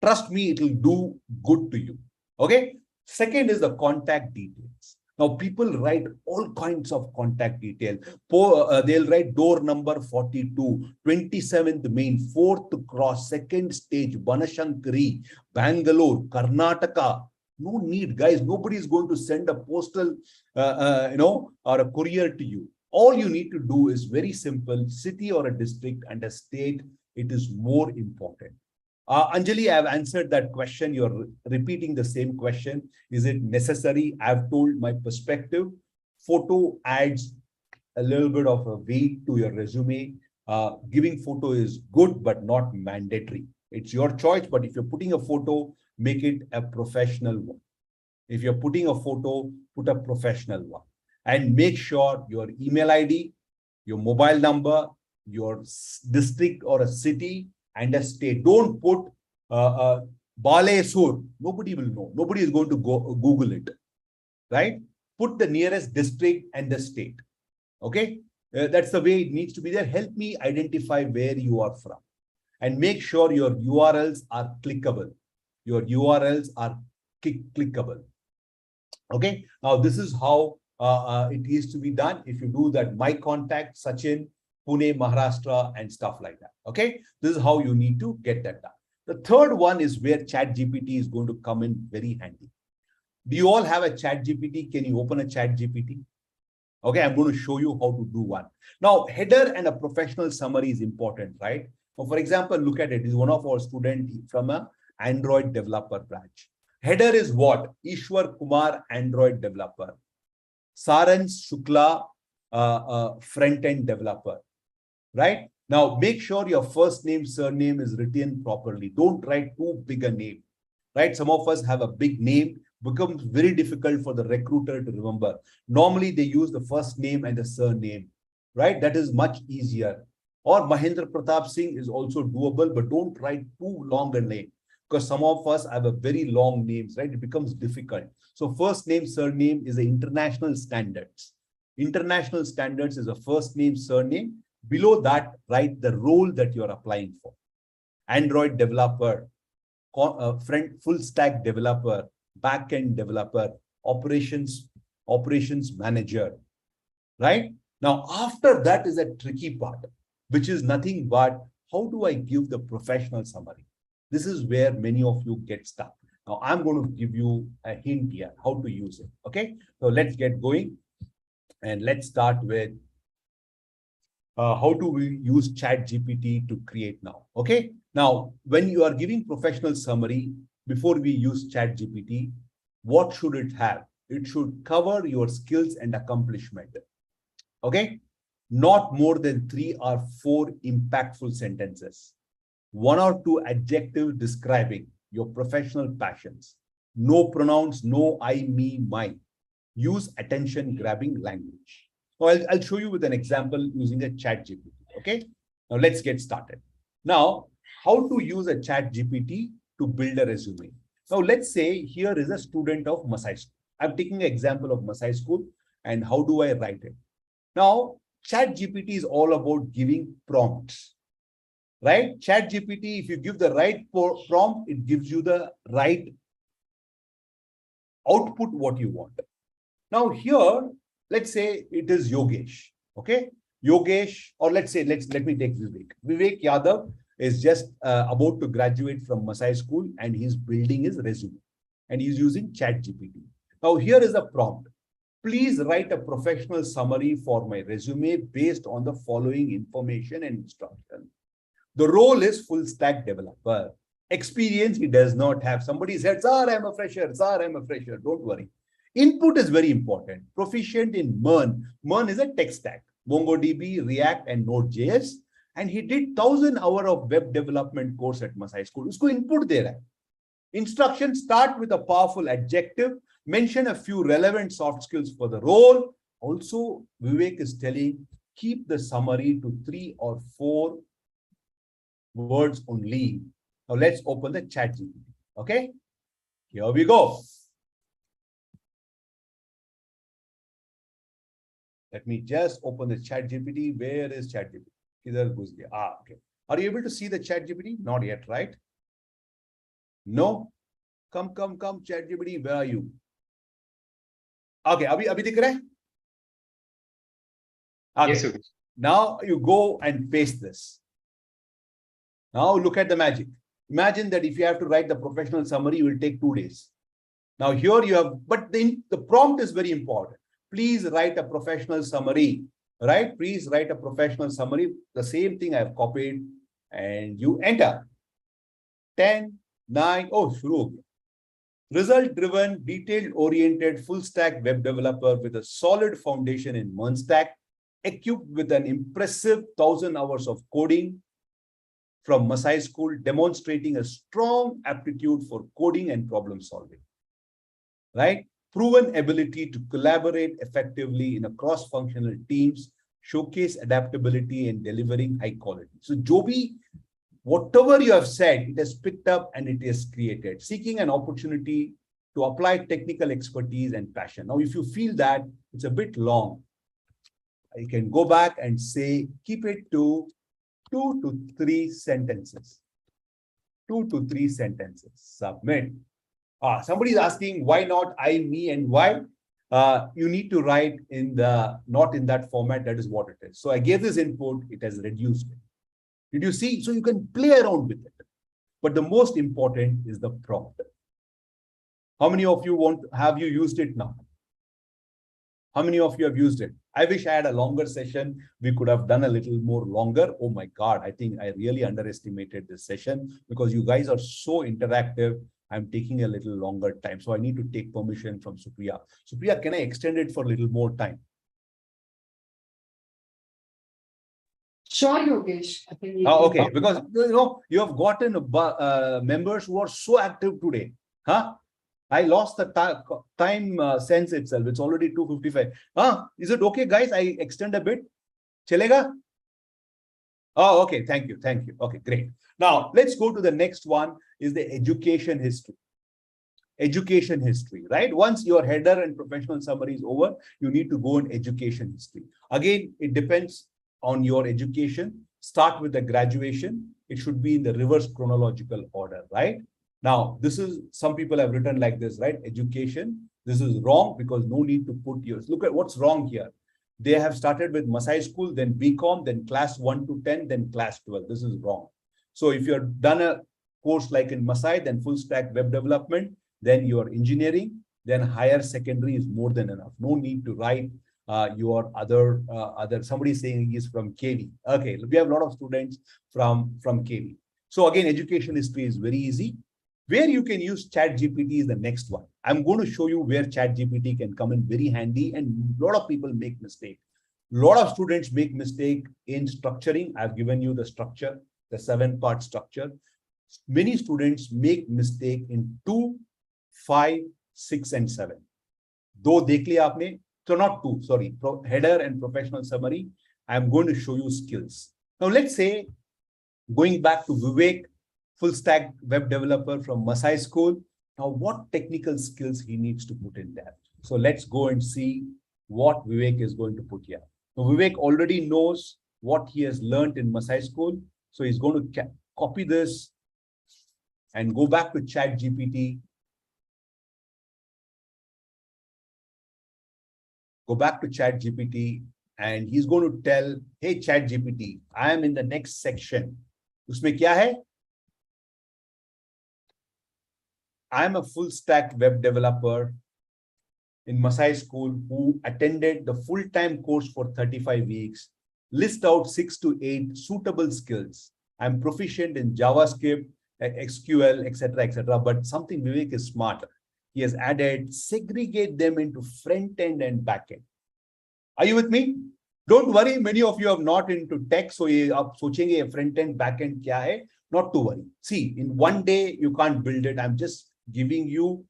Trust me, it will do good to you. Okay. Second is the contact details. Now, people write all kinds of contact detail. They'll write door number 42, 27th main, 4th cross, 2nd stage, Banashankari, Bangalore, Karnataka. No need, guys. Nobody is going to send a postal, or a courier to you. All you need to do is very simple, city or a district and a state. It is more important. Anjali, I have answered that question. You're repeating the same question. Is it necessary? I've told my perspective. Photo adds a little bit of a weight to your resume. Giving photo is good, but not mandatory. It's your choice. But if you're putting a photo, make it a professional one. If you're putting a photo, put a professional one. And make sure your email ID, your mobile number, your district or a city, and a state. Don't put Balesur. Nobody will know. Nobody is going to go Google it, right? Put the nearest district and the state. Okay, that's the way it needs to be there. Help me identify where you are from, and make sure your URLs are clickable. Your URLs are clickable. Okay. Now this is how it needs to be done. If you do that, my contact Sachin, Pune, Maharashtra, and stuff like that. Okay. This is how you need to get that done. The third one is where ChatGPT is going to come in very handy. Do you all have a ChatGPT? Can you open a ChatGPT? Okay, I'm going to show you how to do one. Now, header and a professional summary is important, right? Now, for example, look at it. This is one of our students from a Android developer branch. Header is what? Ishwar Kumar, Android developer. Saransh Shukla, front-end developer, right? Now, make sure your first name, surname is written properly. Don't write too big a name, right? Some of us have a big name, becomes very difficult for the recruiter to remember. Normally, they use the first name and the surname, right? That is much easier. Or Mahendra Pratap Singh is also doable, but don't write too long a name because some of us have a very long names, right? It becomes difficult. So first name, surname is the international standards. International standards is a first name, surname. Below that, write the role that you're applying for. Android developer, front full stack developer, back-end developer, operations manager, right? Now, after that is a tricky part, which is nothing but how do I give the professional summary? This is where many of you get stuck. Now, I'm going to give you a hint here, how to use it, okay? So let's get going and let's start with how do we use ChatGPT to create now, okay? Now, when you are giving professional summary, before we use ChatGPT, what should it have? It should cover your skills and accomplishment, okay? Not more than 3 or 4 impactful sentences. 1 or 2 adjectives describing your professional passions. No pronouns, no I, me, my. Use attention-grabbing language. So I'll show you with an example using a ChatGPT, okay? Now let's get started. Now, how to use a ChatGPT to build a resume. Now let's say here is a student of Masai School. I'm taking an example of Masai School and how do I write it? Now, ChatGPT is all about giving prompts, right? ChatGPT, if you give the right prompt, it gives you the right output what you want. Now here, let's say it is Yogesh, okay? Yogesh, or let me take Vivek. Vivek Yadav is just about to graduate from Masai School and he's building his resume and he's using ChatGPT. Now here is a prompt. Please write a professional summary for my resume based on the following information and instruction. The role is full stack developer. Experience he does not have. Somebody said, sir, I'm a fresher. Sir, I'm a fresher. Don't worry. Input is very important. Proficient in MERN. MERN is a tech stack. MongoDB, React, and Node.js. And he did 1,000 hours of web development course at Masai School. Usko input there hai. Instructions start with a powerful adjective. Mention a few relevant soft skills for the role. Also, Vivek is telling, keep the summary to 3 or 4 words only. Now let's open the ChatGPT. Okay, here we go. Let me just open the ChatGPT. Where is ChatGPT? Okay. Are you able to see the ChatGPT? Not yet, right? No. Come, ChatGPT. Where are you? Okay. Abhi dikh raha hai? Okay. Yes, now you go and paste this. Now look at the magic. Imagine that if you have to write the professional summary, it will take 2 days. Now here you have, but the prompt is very important. Please write a professional summary, right? Please write a professional summary. The same thing I've copied and you enter. 10, 9, oh, shuru ho gaya. Result-driven, detail-oriented, full-stack web developer with a solid foundation in MERN stack, equipped with an impressive 1,000 hours of coding from Masai School, demonstrating a strong aptitude for coding and problem solving, right? Proven ability to collaborate effectively in a cross-functional teams, showcase adaptability and delivering high quality. So Joby, whatever you have said, it has picked up and it is created, seeking an opportunity to apply technical expertise and passion. Now, if you feel that it's a bit long, you can go back and say, keep it to 2 to 3 sentences. 2 to 3 sentences. Submit. Somebody is asking why not I, me, and why. You need to write in the not in that format. That is what it is. So I gave this input. It has reduced it. Did you see? So you can play around with it. But the most important is the prompt. How many of you have you used it now? How many of you have used it? I wish I had a longer session. We could have done a little more longer. Oh my God, I think I really underestimated this session because you guys are so interactive. I'm taking a little longer time. So I need to take permission from Supriya. Supriya, can I extend it for a little more time? Sure, Yogesh. I think Okay, because you have gotten members who are so active today. Huh? I lost the time sense itself. It's already 2:55. Is it okay, guys? I extend a bit. Chalega? Oh, okay. Thank you. Thank you. Okay, great. Now, let's go to the next one is the education history. Education history, right? Once your header and professional summary is over, you need to go in education history. Again, it depends on your education. Start with the graduation. It should be in the reverse chronological order, right? Now, this is, some people have written like this, right? Education. This is wrong because no need to put yours. Look at what's wrong here. They have started with Masai school, then BCom, then class 1 to 10, then class 12. This is wrong. So if you've done a course like in Masai, then full stack web development, then your engineering, then higher secondary is more than enough. No need to write your other somebody saying he is from KV. Okay, we have a lot of students from KV. So again, education history is very easy. Where you can use ChatGPT is the next one. I'm going to show you where ChatGPT can come in very handy, and a lot of people make mistake. A lot of students make mistake in structuring. I've given you the structure, the 7-part structure. Many students make mistake in 2, 5, 6, and 7. Though dekh liya aapne, so not 2, sorry, header and professional summary. I'm going to show you skills. Now let's say, going back to Vivek, full stack web developer from Masai school. Now, what technical skills he needs to put in there? So let's go and see what Vivek is going to put here. So Vivek already knows what he has learned in Masai school. So he's going to copy this and go back to ChatGPT. Go back to ChatGPT and he's going to tell, hey, ChatGPT, I am in the next section. Usme kya hai? I'm a full stack web developer in Masai school who attended the full-time course for 35 weeks. List out 6 to 8 suitable skills. I'm proficient in JavaScript, SQL, etc., etc. But something Vivek is smarter. He has added, segregate them into front end and back end. Are you with me? Don't worry, many of you are not into tech, so you are sochenge front end, back end kya hai? Not to worry. See, in one day, you can't build it. I'm just giving you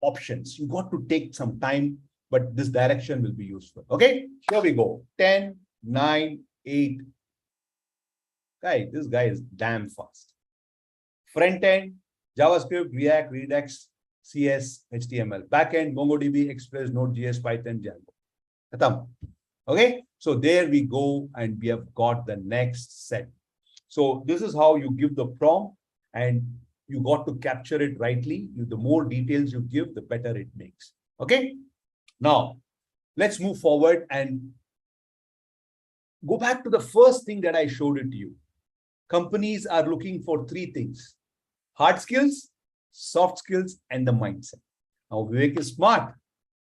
options. You got to take some time, but this direction will be useful. Okay, here we go. 10, 9, 8. Guy, this guy is damn fast. Front end, JavaScript, React, Redux, CS, HTML. Back end, MongoDB, Express, Node.js, Python, Django. Khatam. Okay, so there we go, and we have got the next set. So this is how you give the prompt, and you got to capture it rightly. The more details you give, the better it makes. Okay, now let's move forward and go back to the first thing that I showed it to you. Companies are looking for 3 things: hard skills, soft skills, and the mindset. Now Vivek is smart.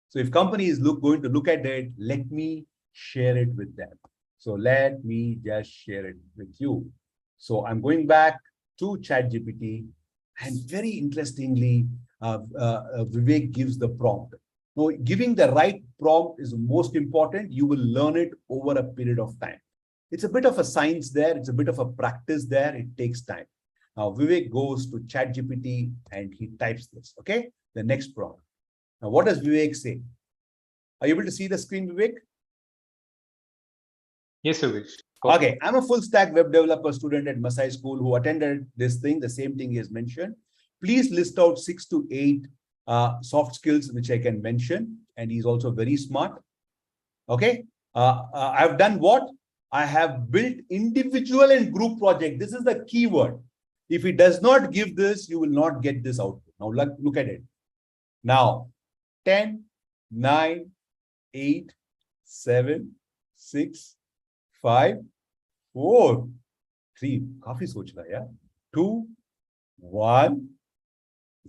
So if company is going to look at it, let me share it with them. So let me just share it with you. So I'm going back to ChatGPT, and very interestingly, Vivek gives the prompt. Now, giving the right prompt is the most important. You will learn it over a period of time. It's a bit of a science there. It's a bit of a practice there. It takes time. Now, Vivek goes to ChatGPT and he types this. Okay, the next prompt. Now, what does Vivek say? Are you able to see the screen, Vivek? Yes, Yogesh. Okay, I'm a full stack web developer student at Masai school who attended this thing, the same thing he has mentioned. Please list out 6 to 8 soft skills which I can mention. And he's also very smart. Okay, I've done what? I have built individual and group project. This is the key word. If he does not give this, you will not get this output. Now look at it. Now, 10, 9, 8, 7, 6, 5, 4, 3. काफी सोच रहा है यार. 2, 1,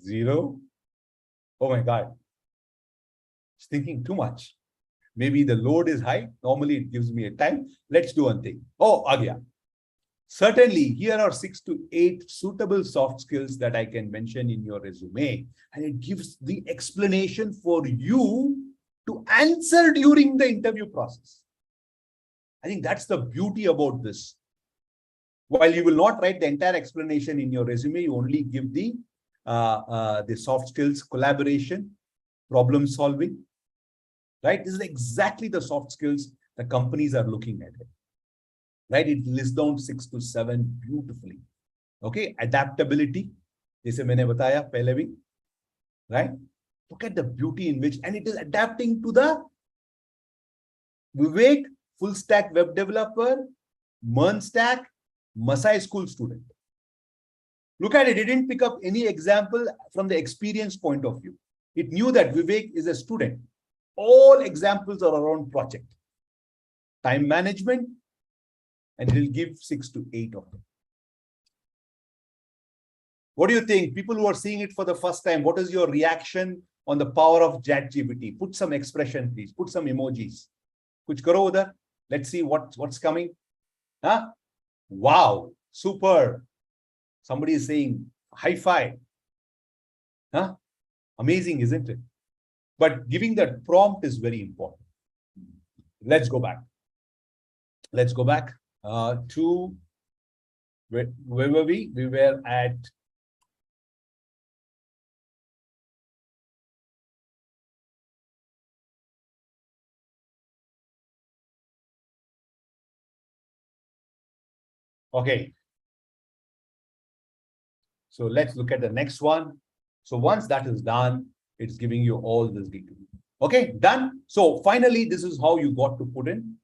0. Oh my God. It's thinking too much. Maybe the load is high. Normally it gives me a time. Let's do one thing. Oh, Agya. Certainly, here are 6 to 8 suitable soft skills that I can mention in your resume. And it gives the explanation for you to answer during the interview process. I think that's the beauty about this. While you will not write the entire explanation in your resume, you only give the soft skills, collaboration, problem solving, right? This is exactly the soft skills the companies are looking at it, right? It lists down 6 to 7 beautifully. Okay, adaptability, जैसे मैंने बताया पहले भी, right? Look at the beauty in which, and it is adapting to the Vivek, full stack web developer, MERN stack, Masai school student. Look at it. It didn't pick up any example from the experience point of view. It knew that Vivek is a student. All examples are around project, time management, and it will give 6 to 8 of them. What do you think? People who are seeing it for the first time, what is your reaction on the power of ChatGPT? Put some expression, please. Put some emojis. Kuch karo udhar. Let's see what's coming. Huh? Wow, super. Somebody is saying high five. Huh? Amazing, isn't it? But giving that prompt is very important. Let's go back. Let's go back to where were we? We were at okay. So let's look at the next one. So once that is done, it's giving you all this detail. Okay, done. So finally, this is how you got to put in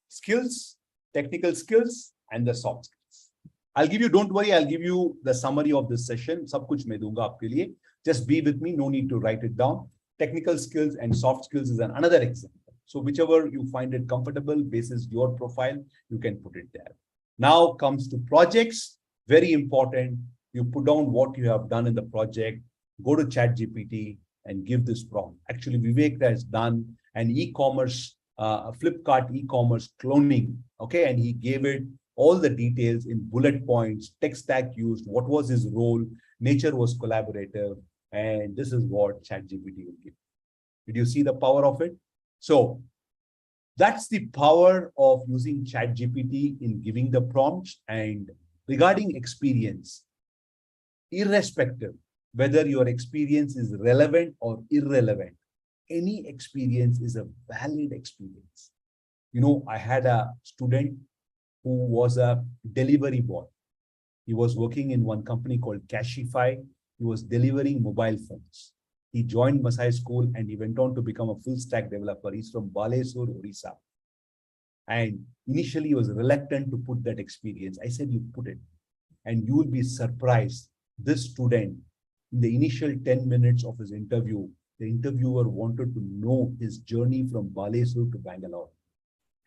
skills, technical skills, and the soft skills. I'll give you, don't worry, I'll give you the summary of this session. Sab kuch main dunga aapke liye. Just be with me, no need to write it down. Technical skills and soft skills is another example. So whichever you find it comfortable, basis your profile, you can put it there. Now comes to projects, very important. You put down what you have done in the project, go to ChatGPT and give this prompt. Actually, Vivek has done an e-commerce, Flipkart e-commerce cloning, okay? And he gave it all the details in bullet points, tech stack used, what was his role, nature was collaborative, and this is what ChatGPT will give. Did you see the power of it? So that's the power of using ChatGPT in giving the prompts. And regarding experience, irrespective whether your experience is relevant or irrelevant, any experience is a valid experience. You know, I had a student who was a delivery boy. He was working in one company called Cashify. He was delivering mobile phones. He joined Masai school and he went on to become a full stack developer. He's from Balesur, Orissa. And initially he was reluctant to put that experience. I said, you put it and you will be surprised. This student, in the initial 10 minutes of his interview, the interviewer wanted to know his journey from Balesur to Bangalore.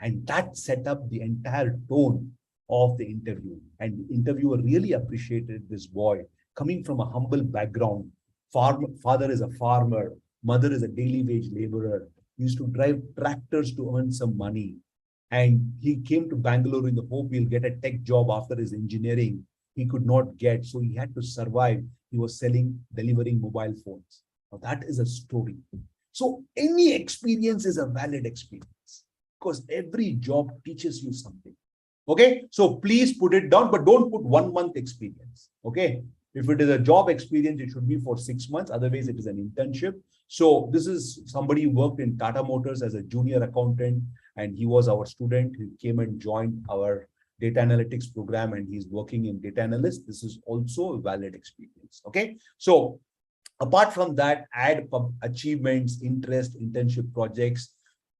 And that set up the entire tone of the interview. And the interviewer really appreciated this boy coming from a humble background. Father is a farmer, mother is a daily wage laborer. He used to drive tractors to earn some money. And he came to Bangalore in the hope he'll get a tech job after his engineering. He could not get, so he had to survive. He was delivering mobile phones. Now that is a story. So any experience is a valid experience because every job teaches you something. Okay, so please put it down, but don't put 1 month experience. Okay, if it is a job experience, it should be for 6 months. Otherwise, it is an internship. So this is somebody who worked in Tata Motors as a junior accountant, and he was our student. He came and joined our data analytics program, and he's working in data analyst. This is also a valid experience. Okay, so apart from that, add achievements, interest, internship projects.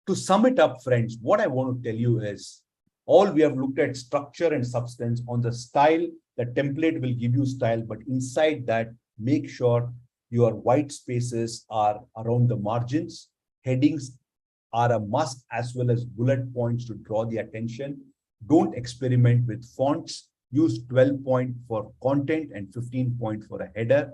To sum it up, friends, what I want to tell you is all we have looked at structure and substance. On the style, the template will give you style, but inside that, make sure your white spaces are around the margins. Headings are a must, as well as bullet points to draw the attention. Don't experiment with fonts. Use 12 point for content and 15 point for a header.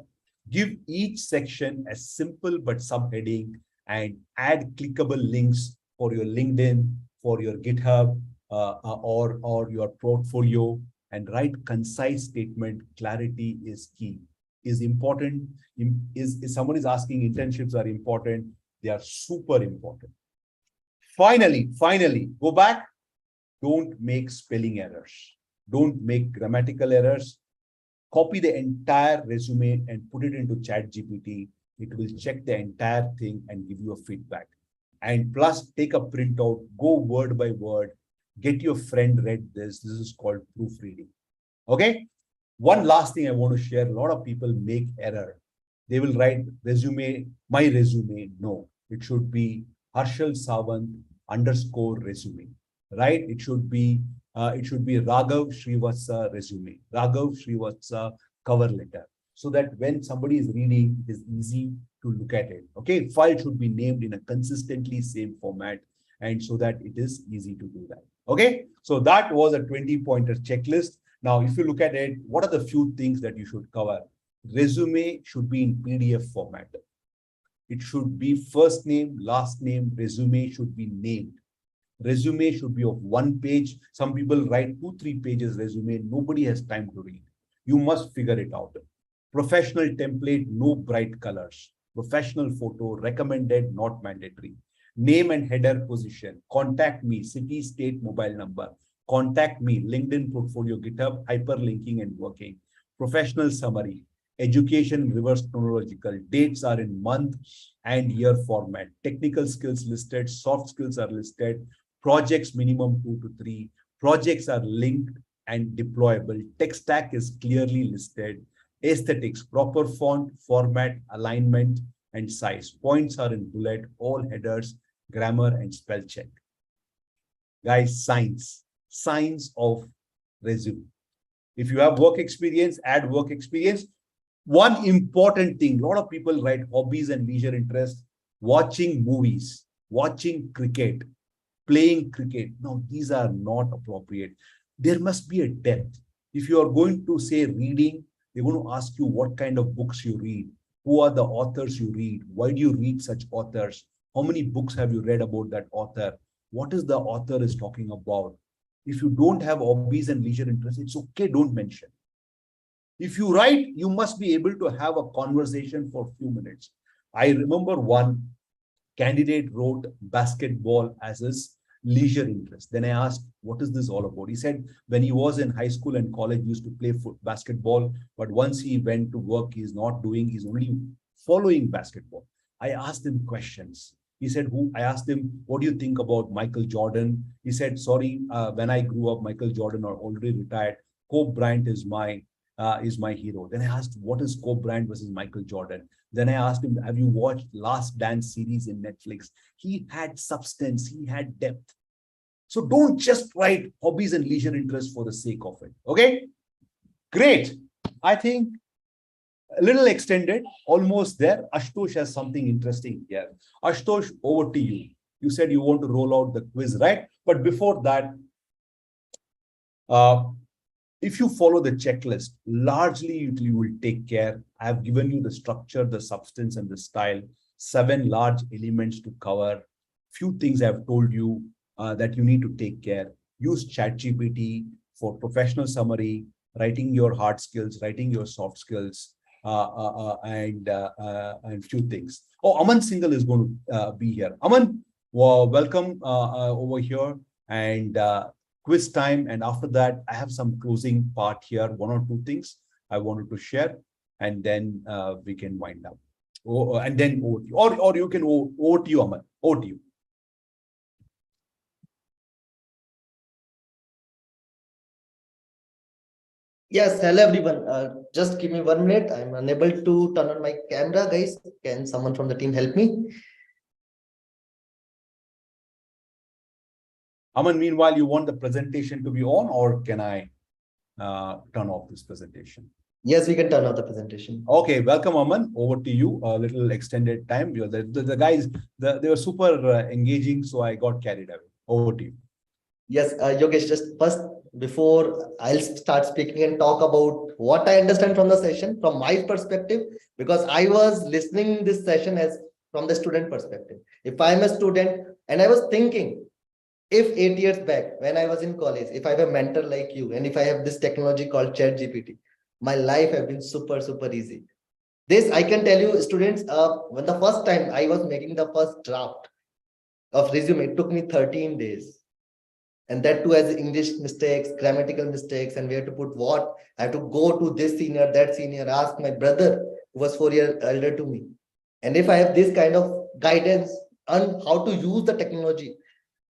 Give each section a simple but subheading and add clickable links for your LinkedIn, for your GitHub, or your portfolio, and write concise statement. Clarity is key. Is important. Is someone is asking, internships are important. They are super important. Finally, go back. Don't make spelling errors. Don't make grammatical errors. Copy the entire resume and put it into ChatGPT. It will check the entire thing and give you a feedback. And plus, take a printout, go word by word, get your friend read this. This is called proofreading. Okay. One last thing I want to share. A lot of people make error. They will write resume, my resume. No, it should be Harshal Sawant _ resume, right? It should be Raghav Srivatsa resume, Raghav Srivatsa cover letter, so that when somebody is reading, it is easy to look at it. Okay, file should be named in a consistently same format, and so that it is easy to do that. Okay, so that was a 20-pointer checklist. Now, if you look at it, what are the few things that you should cover? Resume should be in PDF format. It should be first name, last name. Resume should be named. Resume should be of 1 page. Some people write 2-3 pages resume. Nobody has time to read. You must figure it out. Professional template, no bright colors. Professional photo, recommended, not mandatory. Name and header position. Contact me, city, state, mobile number. Contact me, LinkedIn, portfolio, GitHub, hyperlinking and working. Professional summary. Education reverse chronological. Dates are in month and year format. Technical skills listed. Soft skills are listed. Projects minimum 2 to 3. Projects are linked and deployable. Tech stack is clearly listed. Aesthetics, proper font, format, alignment, and size. Points are in bullet. All headers, grammar, and spell check. Guys, signs of resume. If you have work experience, add work experience. One important thing, a lot of people write hobbies and leisure interests, watching movies, watching cricket, playing cricket. Now, these are not appropriate. There must be a depth. If you are going to say reading, they're going to ask you what kind of books you read, who are the authors you read, why do you read such authors, how many books have you read about that author, what is the author is talking about. If you don't have hobbies and leisure interests, it's okay, don't mention. If you write, you must be able to have a conversation for a few minutes. I remember one candidate wrote basketball as his leisure interest. Then I asked, what is this all about? He said, when he was in high school and college, he used to play basketball. But once he went to work, he's not doing, he's only following basketball. I asked him questions. He said, I asked him, what do you think about Michael Jordan? He said, sorry, when I grew up, Michael Jordan are already retired. Kobe Bryant is my hero. Then I asked, what is Kobe Bryant versus Michael Jordan? Then I asked him, have you watched Last Dance series in Netflix? He had substance, he had depth. So don't just write hobbies and leisure interests for the sake of it. Okay, great. I think a little extended, almost there. Ashutosh has something interesting here. Ashutosh, over to you. You said you want to roll out the quiz, right? But before that, if you follow the checklist, largely you will take care. I have given you the structure, the substance, and the style. 7 large elements to cover. Few things I have told you that you need to take care. Use ChatGPT for professional summary, writing your hard skills, writing your soft skills, and few things. Oh, Aman Singhal is going to be here. Aman, well, welcome over here. And quiz time, and after that I have some closing part here, 1 or 2 things I wanted to share, and then we can wind up. And then over to you, or you can over to you, Aman. Over to you. Yes, hello everyone. Just give me 1 minute. I'm unable to turn on my camera, guys. Can someone from the team help me? Aman, meanwhile, you want the presentation to be on, or can I turn off this presentation? Yes, we can turn off the presentation. Okay, welcome, Aman. Over to you. A little extended time. The guys, they were super engaging, so I got carried away. Over to you. Yes, Yogesh, just first, before I'll start speaking and talk about what I understand from the session, from my perspective, because I was listening this session as from the student perspective. If I'm a student and I was thinking, if 8 years back when I was in college, if I have a mentor like you, and if I have this technology called ChatGPT, my life have been super, super easy. This I can tell you, students, when the first time I was making the first draft of resume, it took me 13 days. And that too has English mistakes, grammatical mistakes, and we have to put what? I have to go to this senior, that senior, ask my brother who was 4 years elder to me. And if I have this kind of guidance on how to use the technology,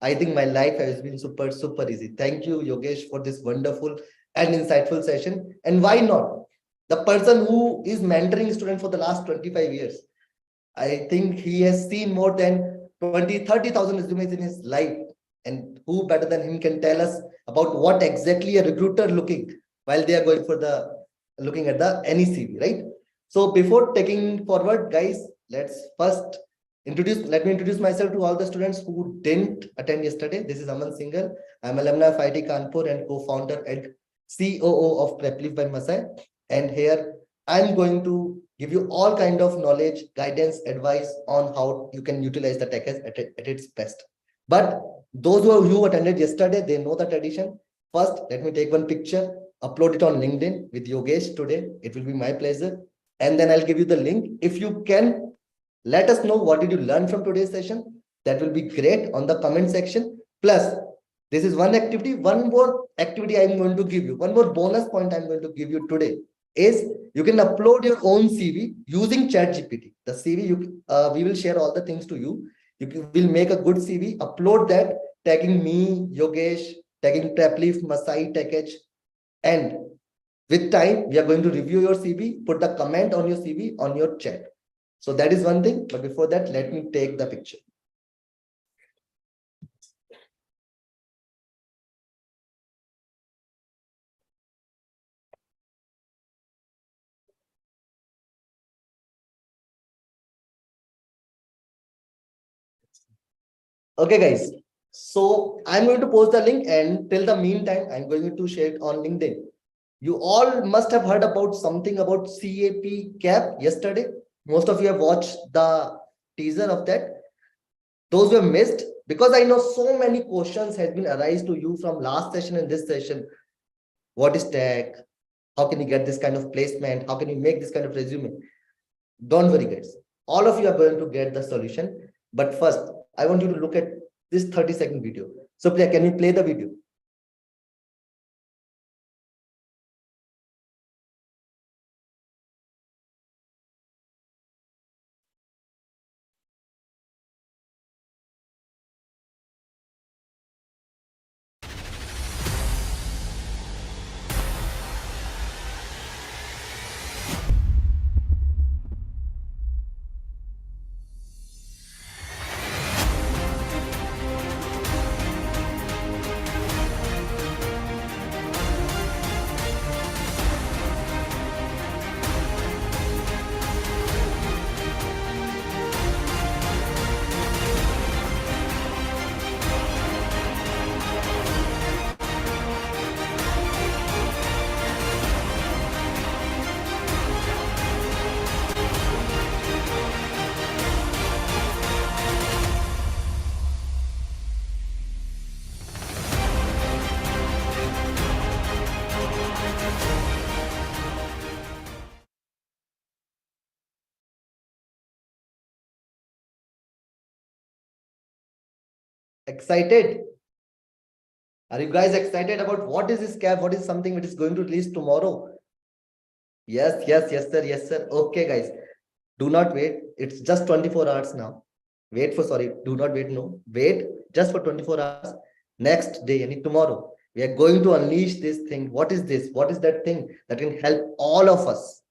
I think my life has been super, super easy. Thank you, Yogesh, for this wonderful and insightful session. And why not? The person who is mentoring students for the last 25 years, I think he has seen more than 20, 30,000 resumes in his life. And who better than him can tell us about what exactly a recruiter looking while they are going for the looking at the any CV, right? So before taking forward, guys, let me introduce myself to all the students who didn't attend yesterday. This is Aman Singhal. I'm alumni of IIT Kanpur and co-founder and COO of PrepLeaf by Masai. And here I'm going to give you all kind of knowledge, guidance, advice on how you can utilize the tech at its best. But those who attended yesterday, they know the tradition. First, let me take one picture, upload it on LinkedIn with Yogesh today. It will be my pleasure. And then I'll give you the link. If you can, let us know what did you learn from today's session. That will be great on the comment section. Plus, this is one activity. One more activity I'm going to give you. One more bonus point I'm going to give you today is you can upload your own CV using ChatGPT. The CV, we will share all the things to you. You will make a good CV, upload that, tagging me, Yogesh, tagging PrepLeaf, Masai, TechEdge. And with time, we are going to review your CV, put the comment on your CV on your chat. So that is one thing. But before that, let me take the picture. Okay, guys. So I'm going to post the link, and till the meantime, I'm going to share it on LinkedIn. You all must have heard about something about CAP yesterday. Most of you have watched the teaser of that. Those who have missed, because I know so many questions has been arised to you from last session and this session. What is tech? How can you get this kind of placement? How can you make this kind of resume? Don't worry, guys. All of you are going to get the solution. But first, I want you to look at this 30-second video. So, Priya, can you play the video? Excited? Are you guys excited about what is this CAP? What is something which is going to release tomorrow? Yes, sir. Yes, sir. Okay, guys. Do not wait. It's just 24 hours now. Do not wait. No, wait just for 24 hours. Next day, any tomorrow, we are going to unleash this thing. What is this? What is that thing that can help all of us?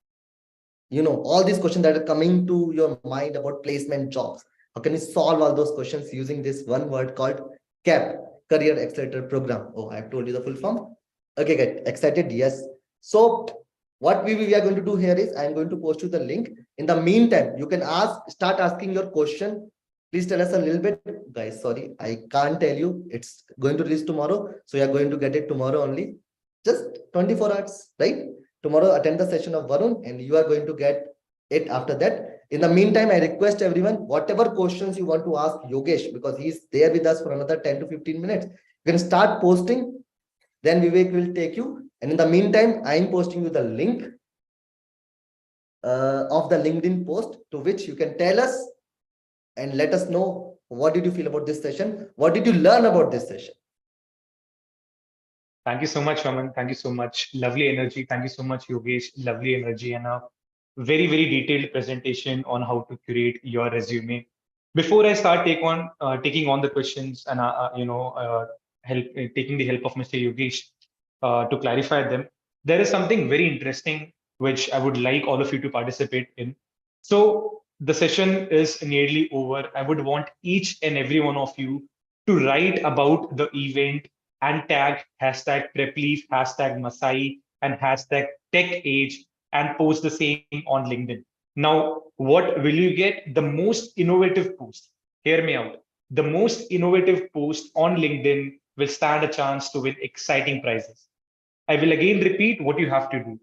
You know, all these questions that are coming to your mind about placement jobs. How can you solve all those questions using this one word called CAP, Career Accelerator Program? Oh, I've told you the full form. Okay, get excited? Yes. So what we are going to do here is I'm going to post you the link. In the meantime, you can start asking your question. Please tell us a little bit, guys. Sorry, I can't tell you. It's going to release tomorrow. So you are going to get it tomorrow only. Just 24 hours, right? Tomorrow, attend the session of Varun and you are going to get it after that. In the meantime, I request everyone, whatever questions you want to ask Yogesh, because he's there with us for another 10 to 15 minutes, you can start posting. Then Vivek will take you. And in the meantime, I'm posting you the link of the LinkedIn post to which you can tell us and let us know what did you feel about this session? What did you learn about this session? Thank you so much, Raman. Thank you so much. Lovely energy. Thank you so much, Yogesh. Lovely energy and a very, very detailed presentation on how to curate your resume. Before I start taking on the questions and taking the help of Mr. Yogesh to clarify them, there is something very interesting which I would like all of you to participate in. So the session is nearly over. I would want each and every one of you to write about the event and tag hashtag PrepLeaf, hashtag Masai, and hashtag TechEdge and post the same on LinkedIn. Now, what will you get? The most innovative post. Hear me out. The most innovative post on LinkedIn will stand a chance to win exciting prizes. I will again repeat what you have to do.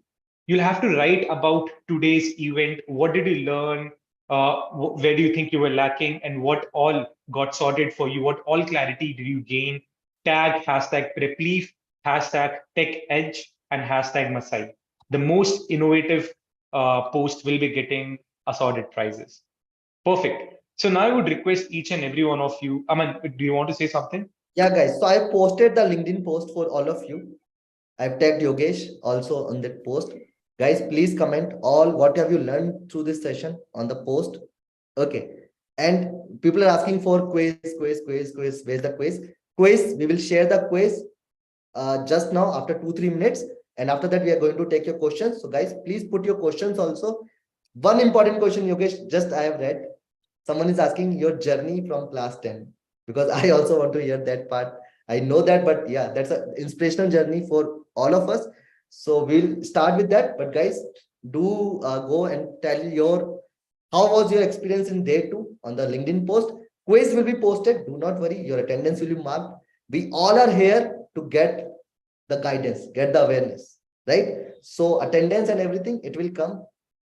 You'll have to write about today's event. What did you learn? Where do you think you were lacking? And what all got sorted for you? What all clarity did you gain? Tag hashtag PrepLeaf, hashtag TechEdge, and hashtag Masai. The most innovative post will be getting assorted prizes. Perfect. So now I would request each and every one of you. Aman, do you want to say something? Yeah, guys. So I posted the LinkedIn post for all of you. I've tagged Yogesh also on that post. Guys, please comment all what have you learned through this session on the post. Okay. And people are asking for quiz. Where's the quiz? Quiz, we will share the quiz just now after 2-3 minutes. And after that, we are going to take your questions. So guys, please put your questions also. One important question, Yogesh, just I have read. Someone is asking your journey from class 10, because I also want to hear that part. I know that, but yeah, that's an inspirational journey for all of us. So we'll start with that. But guys, do go and tell how was your experience in day 2 on the LinkedIn post. Quiz will be posted. Do not worry. Your attendance will be marked. We all are here to get the guidance, get the awareness, right? So attendance and everything, it will come.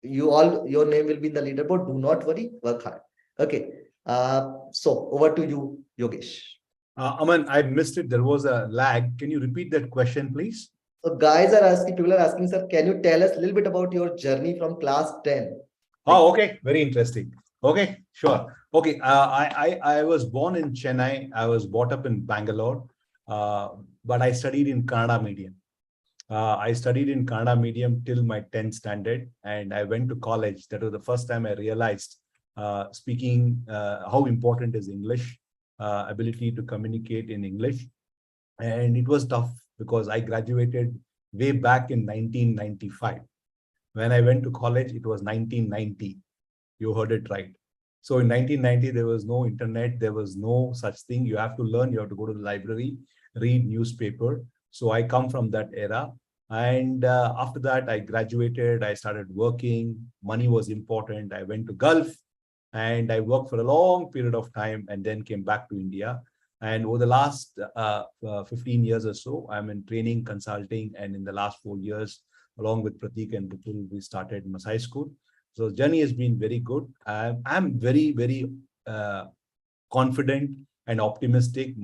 Your name will be in the leaderboard. Do not worry. Work hard. Okay. So over to you, Yogesh. Aman, I missed it. There was a lag. Can you repeat that question, please? So guys are asking, people are asking, sir, can you tell us a little bit about your journey from class 10? Oh, okay. Very interesting. Okay, sure. Okay. I was born in Chennai. I was brought up in Bangalore, but I studied in Kannada medium. I studied in Kannada medium till my 10th standard, and I went to college. That was the first time I realized speaking how important is English, ability to communicate in English. And it was tough because I graduated way back in 1995. When I went to college, it was 1990. You heard it right. So in 1990, there was no internet. There was no such thing. You have to learn. You have to go to the library, read newspaper. So I come from that era. And after that, I graduated. I started working. Money was important. I went to Gulf and I worked for a long period of time and then came back to India. And over the last 15 years or so, I'm in training, consulting, and in the last 4 years, along with Pratik and Bipul, we started Masai School. So the journey has been very good. I'm very, very confident and optimistic.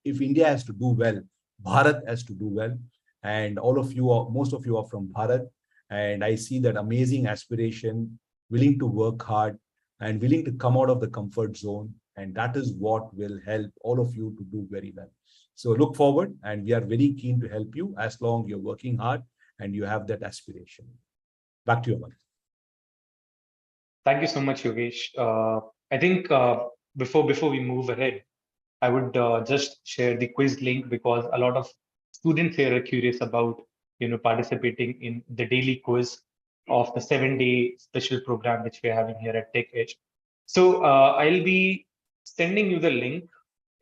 If India has to do well, Bharat has to do well. And most of you are from Bharat. And I see that amazing aspiration, willing to work hard and willing to come out of the comfort zone. And that is what will help all of you to do very well. So look forward, and we are very keen to help you as long you're working hard and you have that aspiration. Back to you, Aman. Thank you so much, Yogesh. I think before we move ahead, I would just share the quiz link because a lot of students here are curious about participating in the daily quiz of the 7-day special program which we're having here at TechEdge. So I'll be sending you the link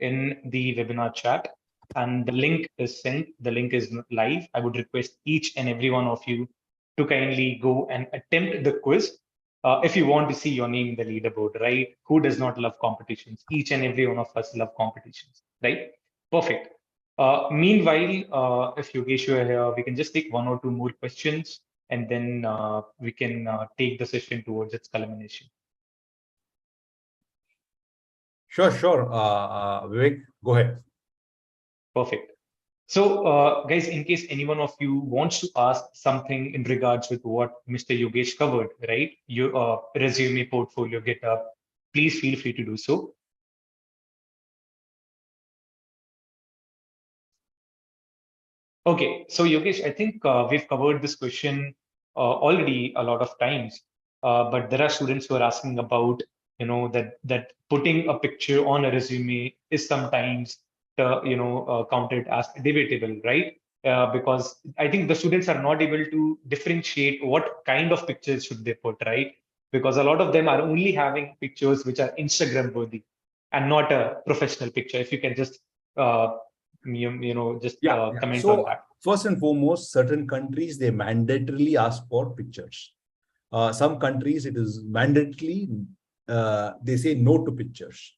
in the webinar chat, and the link is sent. The link is live. I would request each and every one of you to kindly go and attempt the quiz. If you want to see your name in the leaderboard, right? Who does not love competitions? Each and every one of us love competitions, right? Perfect. Meanwhile, if Yogesh, you are here, we can just take 1 or 2 more questions. and then we can take the session towards its culmination. Sure. Vivek, go ahead. Perfect. So, guys, in case anyone of you wants to ask something in regards with what Mr. Yogesh covered, right? Your resume, portfolio, GitHub, please feel free to do so. Okay, so Yogesh, I think we've covered this question already a lot of times, but there are students who are asking about, that putting a picture on a resume is sometimes, counted as debatable, right? Because I think the students are not able to differentiate what kind of pictures should they put, right? Because a lot of them are only having pictures which are Instagram worthy and not a professional picture. If you can just just Yeah. comment on So that. first and foremost, certain countries, they mandatorily ask for pictures. Some countries, it is mandatorily, they say no to pictures.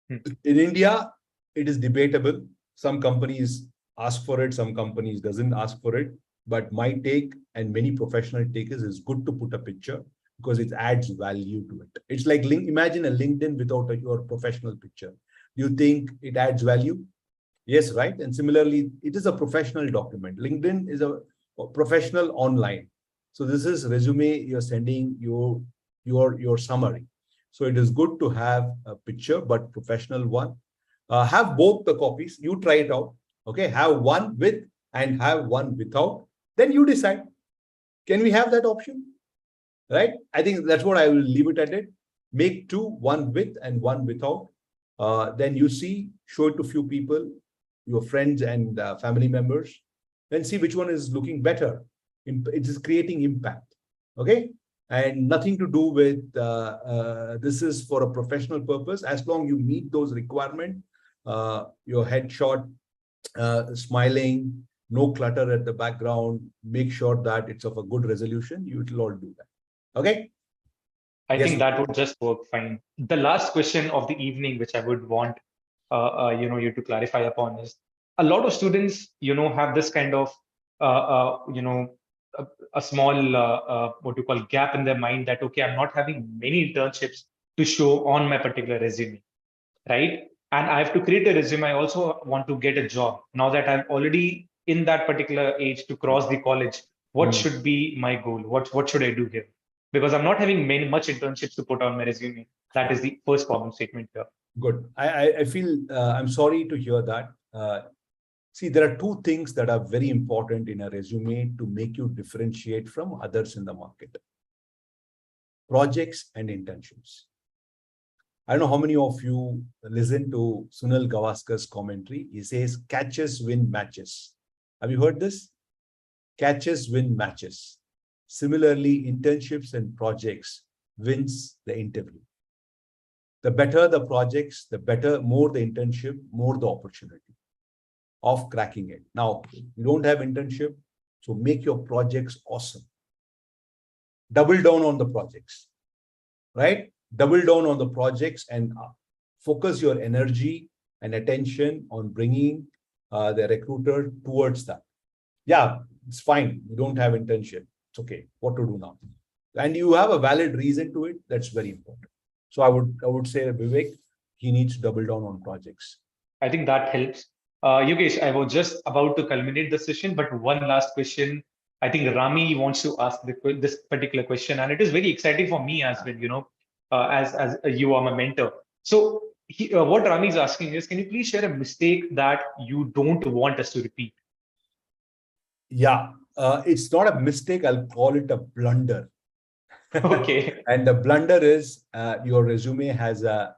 Hmm. In India, it is debatable. Some companies ask for it, some companies doesn't ask for it. But my take and many professional takers is good to put a picture because it adds value to it. It's like imagine a LinkedIn without your professional picture. Do you think it adds value? Yes, right. And similarly, it is a professional document. LinkedIn is a professional online. So this is resume you're sending your summary. So it is good to have a picture, but professional one. Have both the copies. You try it out. Okay, have one with and have one without. Then you decide. Can we have that option? Right? I think that's what I will leave it at it. Make two, one with and one without. Then you see, show it to few people, your friends and family members, then see which one is looking better. It is creating impact. Okay. And nothing to do with this is for a professional purpose. As long you meet those requirements, your headshot, smiling, no clutter at the background, make sure that it's of a good resolution. You will all do that. Okay. I Yes. think that would just work fine. The last question of the evening, which I would want you to clarify upon, is a lot of students, have this kind of a, a small what you call gap in their mind that okay, I'm not having many internships to show on my particular resume, right? And I have to create a resume. I also want to get a job. Now that I'm already in that particular age to cross the college, what Mm. should be my goal? What should I do here? Because I'm not having much internships to put on my resume. That is the first problem statement here. Good. I feel I'm sorry to hear that. See, there are two things that are very important in a resume to make you differentiate from others in the market: projects and internships. I don't know how many of you listen to Sunil Gavaskar's commentary. He says, catches win matches. Have you heard this? Catches win matches. Similarly, internships and projects wins the interview. The better the projects, the better, more the internship, more the opportunity of cracking it. Now, you don't have internship, so make your projects awesome. Double down on the projects, right? Double down on the projects and focus your energy and attention on bringing the recruiter towards that. Yeah, it's fine. You don't have internship. It's okay. What to do now? And you have a valid reason to it. That's very important. So I would say Vivek, he needs to double down on projects. I think that helps. Yogesh, I was just about to culminate the session, but one last question. I think Rami wants to ask this particular question, and it is very exciting for me as well. As you are my mentor. So what Rami is asking is, can you please share a mistake that you don't want us to repeat? Yeah, it's not a mistake. I'll call it a blunder. Okay. And the blunder is your resume has a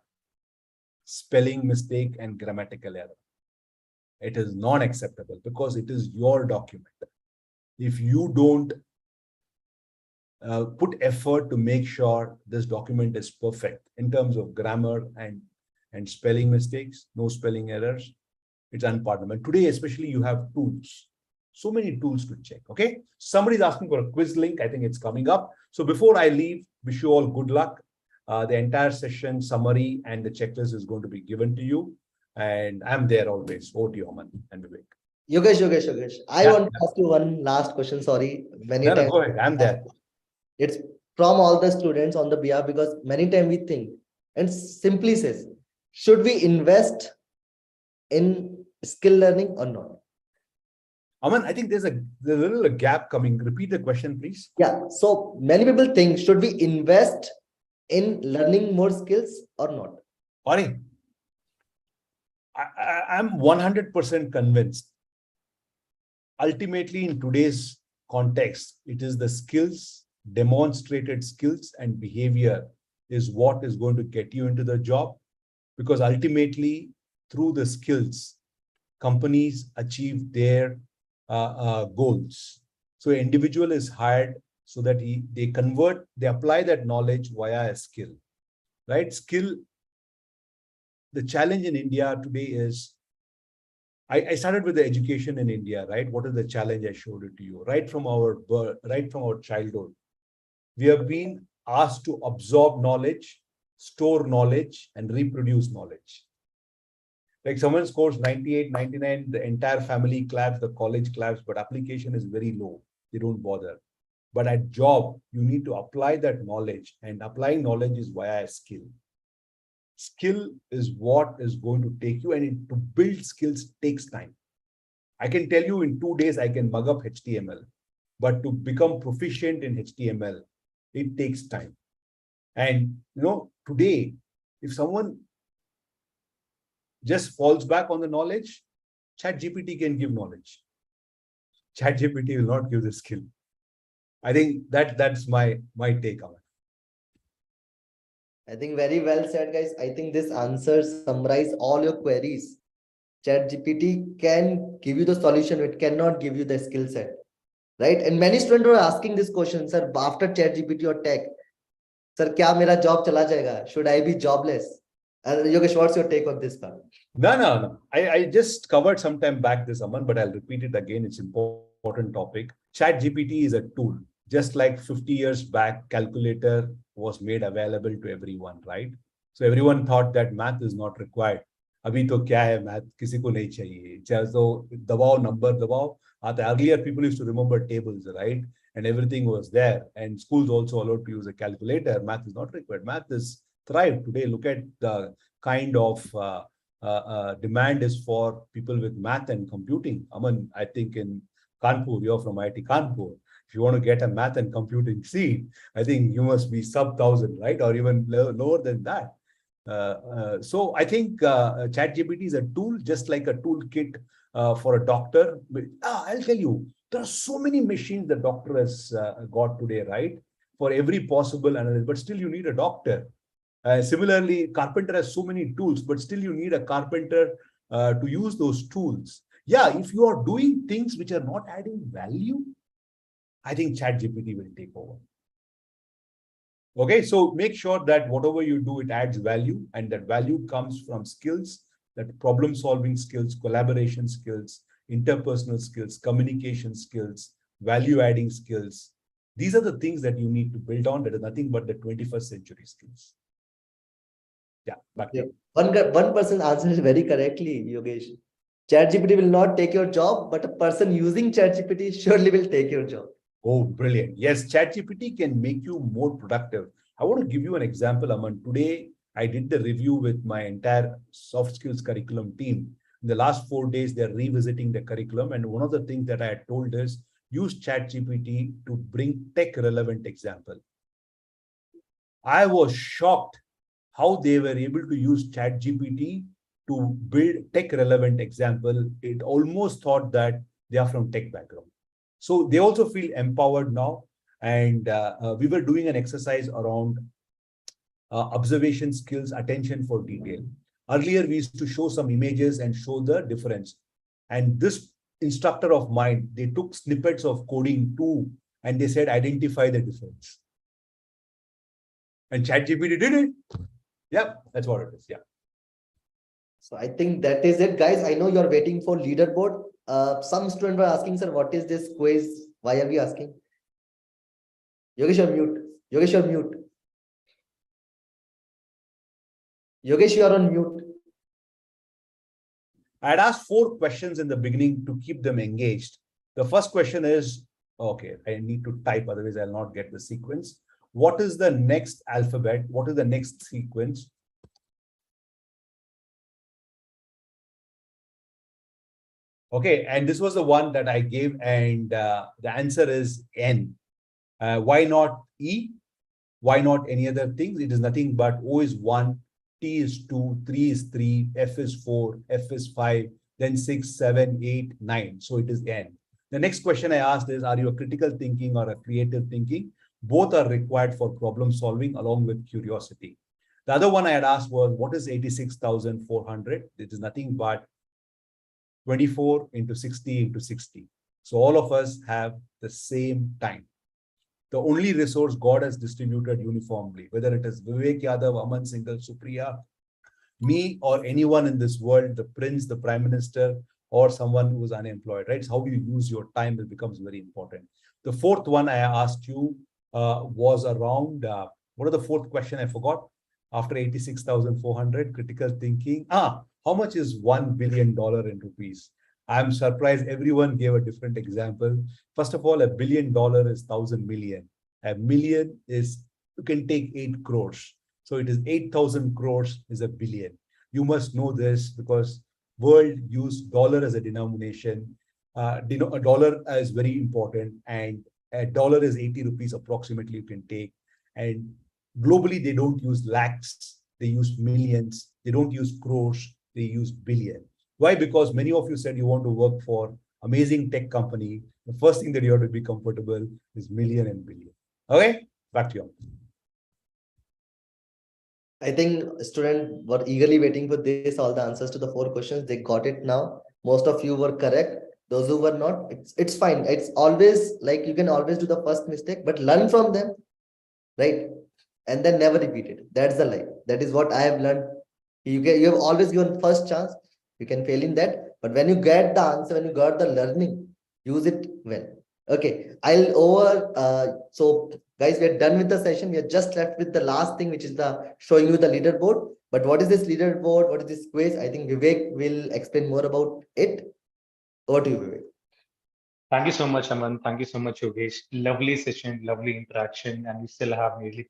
spelling mistake and grammatical error. It is not acceptable because it is your document. If you don't put effort to make sure this document is perfect in terms of grammar and spelling mistakes, no spelling errors, it's unpardonable. Today, especially, you have tools. So many tools to check. Okay. Somebody's asking for a quiz link. I think it's coming up. So before I leave, wish you all good luck. The entire session summary and the checklist is going to be given to you. And I'm there always. Over to you, Aman and Vivek. Yogesh. I Yeah, want to ask you one last question. Sorry, many no, no, times go ahead. I'm there. it's from all the students on the behalf because many times we think and simply says, should we invest in skill learning or not? Aman, I think there's a little gap coming. Repeat the question, please. Yeah. So many people think, should we invest in learning more skills or not? Ari, I'm 100% convinced. Ultimately, in today's context, it is the skills, demonstrated skills and behavior is what is going to get you into the job. Because ultimately, through the skills, companies achieve their goals. So an individual is hired so that they apply that knowledge via a skill, right? Skill, the challenge in India today is, I started with the education in India, right? What is the challenge? I showed it to you. Right from our birth, right from our childhood, we have been asked to absorb knowledge, store knowledge, and reproduce knowledge. Like someone scores 98, 99, the entire family claps, the college claps, but application is very low. They don't bother. But at job, you need to apply that knowledge, and applying knowledge is via a skill. Skill is what is going to take you, and to build skills takes time. I can tell you in 2 days, I can mug up HTML, but to become proficient in HTML, it takes time. And today, if someone just falls back on the knowledge, ChatGPT can give knowledge. ChatGPT will not give the skill. I think that's my take on it. I think very well said, guys. I think this answer summarize all your queries. ChatGPT can give you the solution, it cannot give you the skill set, right? And many students are asking this question, sir, after ChatGPT or tech, sir, kya mera job chala jayega? Should I be jobless? Yogesh, what's your take on this part? No. I just covered some time back this, Aman, but I'll repeat it again. It's important topic. ChatGPT is a tool. Just like 50 years back, calculator was made available to everyone, right? So everyone thought that math is not required. अभी तो क्या है math किसी को नहीं चाहिए. So दबाओ number दबाओ. Earlier people used to remember tables, right? And everything was there. And schools also allowed to use a calculator. Math is not required. Math is thrived today. Look at the kind of demand is for people with math and computing. Aman, I think in Kanpur, you're from IIT Kanpur. If you want to get a math and computing seat, I think you must be sub 1,000, right? Or even lower than that. So I think ChatGPT is a tool, just like a toolkit for a doctor. I'll tell you, there are so many machines the doctor has got today, right? For every possible analysis, but still you need a doctor. Similarly, carpenter has so many tools, but still you need a carpenter to use those tools. Yeah, if you are doing things which are not adding value, I think ChatGPT will take over. Okay, so make sure that whatever you do, it adds value, and that value comes from skills, that problem-solving skills, collaboration skills, interpersonal skills, communication skills, value-adding skills. These are the things that you need to build on. That is nothing but the 21st century skills. Yeah, back to you. One person answered very correctly, Yogesh. ChatGPT will not take your job, but a person using ChatGPT surely will take your job. Oh, brilliant. Yes, ChatGPT can make you more productive. I want to give you an example, Aman. Today, I did the review with my entire soft skills curriculum team. In the last 4 days, they're revisiting the curriculum. And one of the things that I had told is use ChatGPT to bring tech relevant example. I was shocked how they were able to use ChatGPT to build tech relevant example. It almost thought that they are from tech background. So they also feel empowered now. And we were doing an exercise around observation skills, attention for detail. Earlier, we used to show some images and show the difference. And this instructor of mine, they took snippets of coding too, and they said, identify the difference. And ChatGPT did it. Yeah, that's what it is. Yeah. So I think that is it, guys. I know you're waiting for leaderboard. Some students were asking, sir, what is this quiz? Why are we asking? Yogesh, you're mute. Yogesh, you're mute. Yogesh, you're on mute. I'd asked 4 questions in the beginning to keep them engaged. The first question is, okay, I need to type, otherwise I'll not get the sequence. What is the next alphabet? What is the next sequence? Okay, and this was the one that I gave, and the answer is N. Why not E? Why not any other things? It is nothing but O is 1, T is 2, 3 is 3, F is 4, F is 5, then 6, 7, 8, 9. So it is N. The next question I asked is, are you a critical thinking or a creative thinking? Both are required for problem solving along with curiosity. The other one I had asked was, what is 86,400? It is nothing but 24 into 60 into 60. So all of us have the same time. The only resource God has distributed uniformly, whether it is Vivek Yadav, Aman Singhal, Supriya, me, or anyone in this world, the prince, the prime minister, or someone who is unemployed, right? It's how you use your time that becomes very important. The fourth one I asked you was around, what are the fourth question I forgot? After 86,400, critical thinking. How much is $1 billion in rupees? I'm surprised everyone gave a different example. First of all, $1 billion is 1,000 million. A million is, you can take 8 crores. So it is 8,000 crores is a billion. You must know this because world use dollar as a denomination. A dollar is very important, and a dollar is 80 rupees approximately you can take. And globally, they don't use lakhs, they use millions. They don't use crores, they use billion. Why? Because many of you said you want to work for amazing tech company. The first thing that you have to be comfortable is million and billion. Okay, back to you. I think students were eagerly waiting for this, all the answers to the 4 questions. They got it now. Most of you were correct. Those who were not, it's fine. It's always like you can always do the first mistake, but learn from them, right? And then never repeat it. That's the life. That is what I have learned. You have always given first chance. You can fail in that, but when you get the answer, when you got the learning, use it well. Okay, so guys, we are done with the session. We are just left with the last thing, which is the showing you the leaderboard. But what is this leaderboard? What is this quiz? I think Vivek will explain more about it. Over to you, Vivek. Thank you so much, Aman. Thank you so much, Yogesh. Lovely session, lovely interaction, and we still have nearly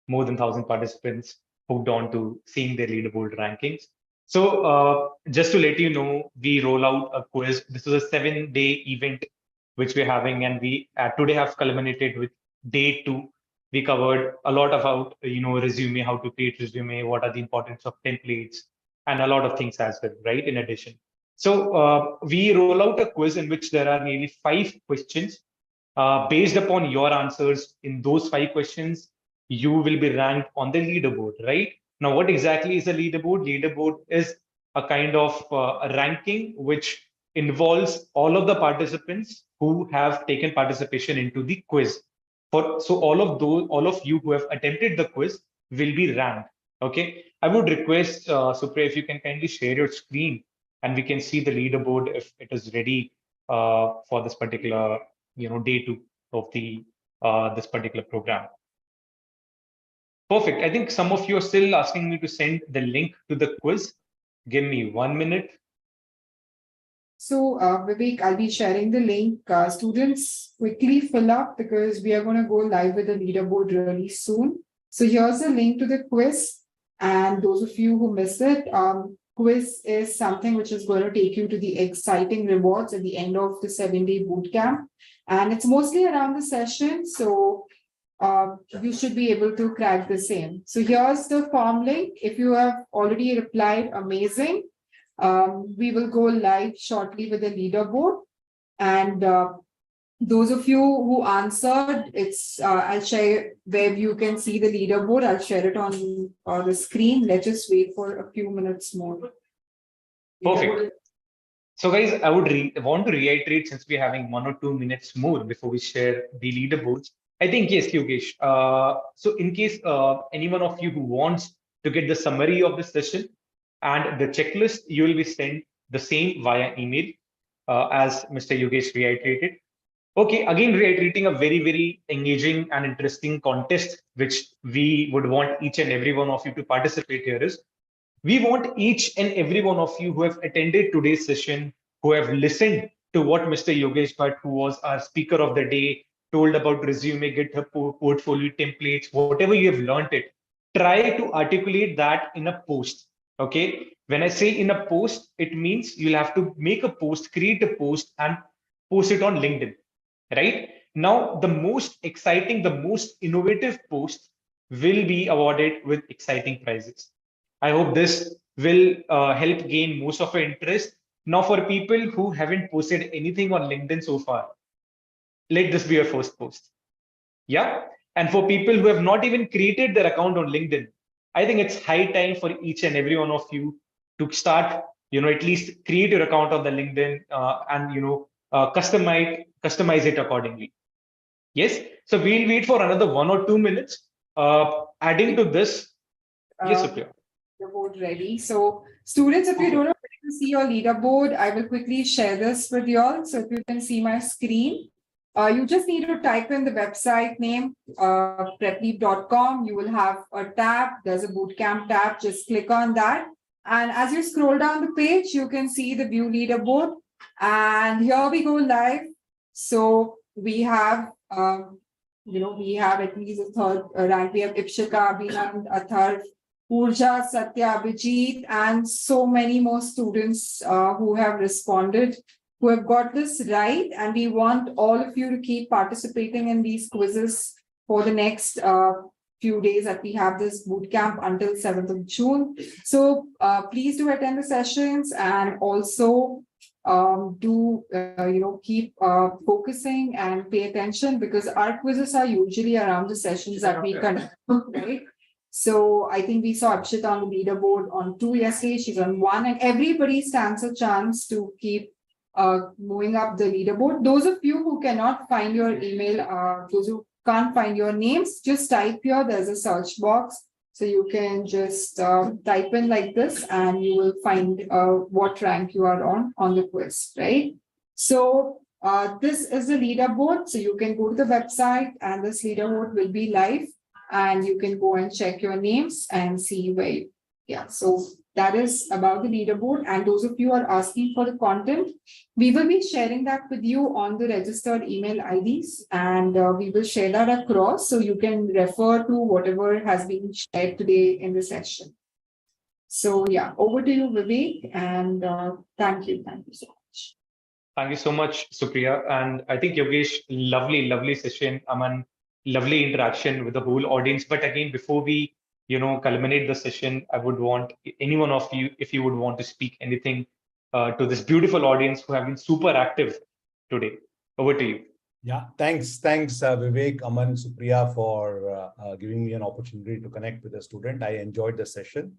more than 1,000 participants hooked on to seeing their leaderboard rankings. So just to let you know, we roll out a quiz. This is a 7-day event which we're having, and we today have culminated with day 2. We covered a lot about resume, how to create resume, what are the importance of templates, and a lot of things as well, right? In addition. So we roll out a quiz in which there are nearly 5 questions. Based upon your answers in those 5 questions, you will be ranked on the leaderboard, right? Now, what exactly is a leaderboard? Leaderboard is a kind of a ranking which involves all of the participants who have taken participation into the quiz. So all of you who have attempted the quiz will be ranked. Okay. I would request Supriya, if you can kindly share your screen and we can see the leaderboard if it is ready for this particular day 2 of the this particular program. Perfect. I think some of you are still asking me to send the link to the quiz. Give me 1 minute. So, Vivek, I'll be sharing the link. Students, quickly fill up because we are going to go live with the leaderboard really soon. So here's a link to the quiz. And those of you who missed it, quiz is something which is going to take you to the exciting rewards at the end of the 7-day boot camp. And it's mostly around the session. So you should be able to crack the same. So here's the form link. If you have already replied, amazing. We will go live shortly with the leaderboard. And those of you who answered, I'll share where you can see the leaderboard. I'll share it on the screen. Let's just wait for a few minutes more. Perfect. So guys, I would want to reiterate, since we're having 1 or 2 minutes more before we share the leaderboards. I think, yes, Yogesh. So in case any one of you who wants to get the summary of the session and the checklist, you will be sent the same via email as Mr. Yogesh reiterated. Okay, again, reiterating a very, very engaging and interesting contest, which we would want each and every one of you to participate here is, We want each and every one of you who have attended today's session, who have listened to what Mr. Yogesh Bhat, who was our speaker of the day, told about resume, GitHub portfolio templates, whatever you have learned it, try to articulate that in a post. Okay. When I say in a post, it means you'll have to make a post, create a post, and post it on LinkedIn. Right now, the most exciting, the most innovative post will be awarded with exciting prizes. I hope this will help gain most of your interest. Now, for people who haven't posted anything on LinkedIn so far, let this be your first post. Yeah. And for people who have not even created their account on LinkedIn, I think it's high time for each and every one of you to start, at least create your account on the LinkedIn and, customize it accordingly. Yes. So we'll wait for another 1 or 2 minutes. Adding to this, yes, Supriya. Leaderboard ready. So students, if you don't know where to see your leaderboard, I will quickly share this with you all. So if you can see my screen, you just need to type in the website name, prepleap.com. You will have a tab. There's a bootcamp tab. Just click on that. And as you scroll down the page, you can see the view leaderboard. And here we go live. So we have, we have at least a third rank. We have Ipshika, Abhinand, Athar, Purja, Satya, Abhijit, and so many more students who have responded, who have got this right. And we want all of you to keep participating in these quizzes for the next few days that we have this bootcamp until 7th of June. So please do attend the sessions and also keep focusing and pay attention, because our quizzes are usually around the sessions that we conduct, right? So I think we saw Akshita on the leaderboard on 2 yesterday. She's on 1, and everybody stands a chance to keep moving up the leaderboard. Those of you who cannot find your email, those who can't find your names, just type here. There's a search box. So you can just type in like this and you will find what rank you are on the quiz, right? So this is the leaderboard. So you can go to the website and this leaderboard will be live. And you can go and check your names and see where so that is about the leaderboard. And those of you who are asking for the content, we will be sharing that with you on the registered email IDs, and we will share that across so you can refer to whatever has been shared today in the session. So over to you, Vivek, and thank you so much. Thank you so much, Supriya. And I think Yogesh, lovely session. Aman, lovely interaction with the whole audience. But again, before we, culminate the session, I would want any one of you, if you would want to speak anything to this beautiful audience who have been super active today. Over to you. Yeah, thanks, Vivek, Aman, Supriya, for giving me an opportunity to connect with a student. I enjoyed the session.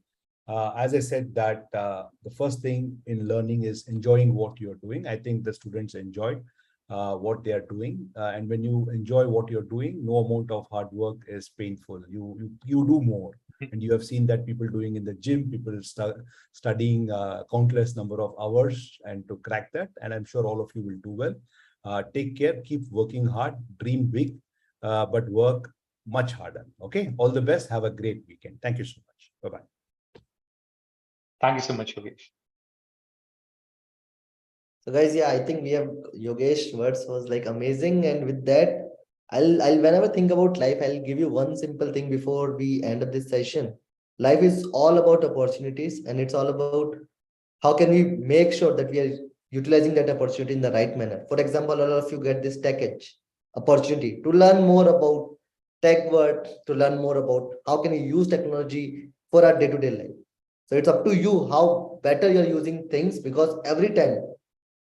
As I said, that the first thing in learning is enjoying what you're doing. I think the students enjoyed what they are doing, and when you enjoy what you're doing, no amount of hard work is painful. You do more, and you have seen that people doing in the gym, people studying countless number of hours and to crack that. And I'm sure all of you will do well. Take care, keep working hard, dream big, but work much harder. Okay, all the best. Have a great weekend. Thank you so much. Bye-bye. Thank you so much, Yogesh. So guys, I think we have Yogesh words was like amazing. And with that, I'll whenever think about life, I'll give you one simple thing before we end up this session. Life is all about opportunities, and it's all about how can we make sure that we are utilizing that opportunity in the right manner. For example, all of you get this TechEdge opportunity to learn more about tech world, to learn more about how can we use technology for our day-to-day life. So it's up to you how better you're using things, because every time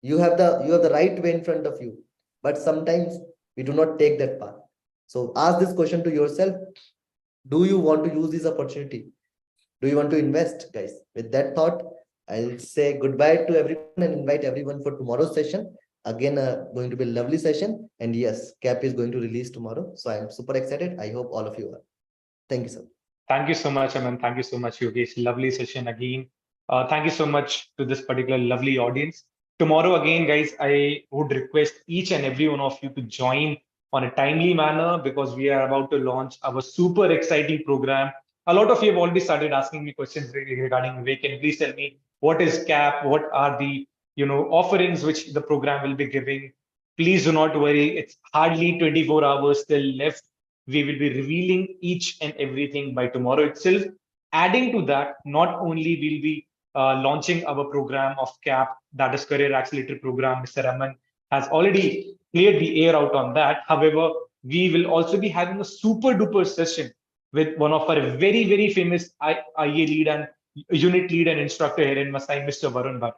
you have the right way in front of you, but sometimes we do not take that path. So ask this question to yourself: do you want to use this opportunity? Do you want to invest, guys? With that thought, I'll say goodbye to everyone and invite everyone for tomorrow's session. Again, going to be a lovely session. And yes, CAP is going to release tomorrow. So I'm super excited. I hope all of you are. Thank you, sir. Thank you so much, Aman. Thank you so much, Yogesh. Lovely session again. Thank you so much to this particular lovely audience. Tomorrow again, guys, I would request each and every one of you to join on a timely manner, because we are about to launch our super exciting program, A lot of you have already started asking me questions regarding Vivek. Can you please tell me what is CAP? What are the offerings which the program will be giving? Please do not worry. It's hardly 24 hours still left. We will be revealing each and everything by tomorrow itself. Adding to that, not only will be launching our program of CAP, that is Career Accelerator Program. Mr. Raman has already cleared the air out on that. However, we will also be having a super duper session with one of our very, very famous IA lead and unit lead and instructor here in Masai, Mr. Varun Bhat.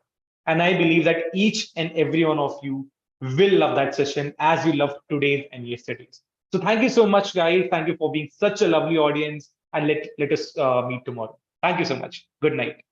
And I believe that each and every one of you will love that session as you loved today's and yesterday's. So thank you so much, guys. Thank you for being such a lovely audience. And let us meet tomorrow. Thank you so much. Good night.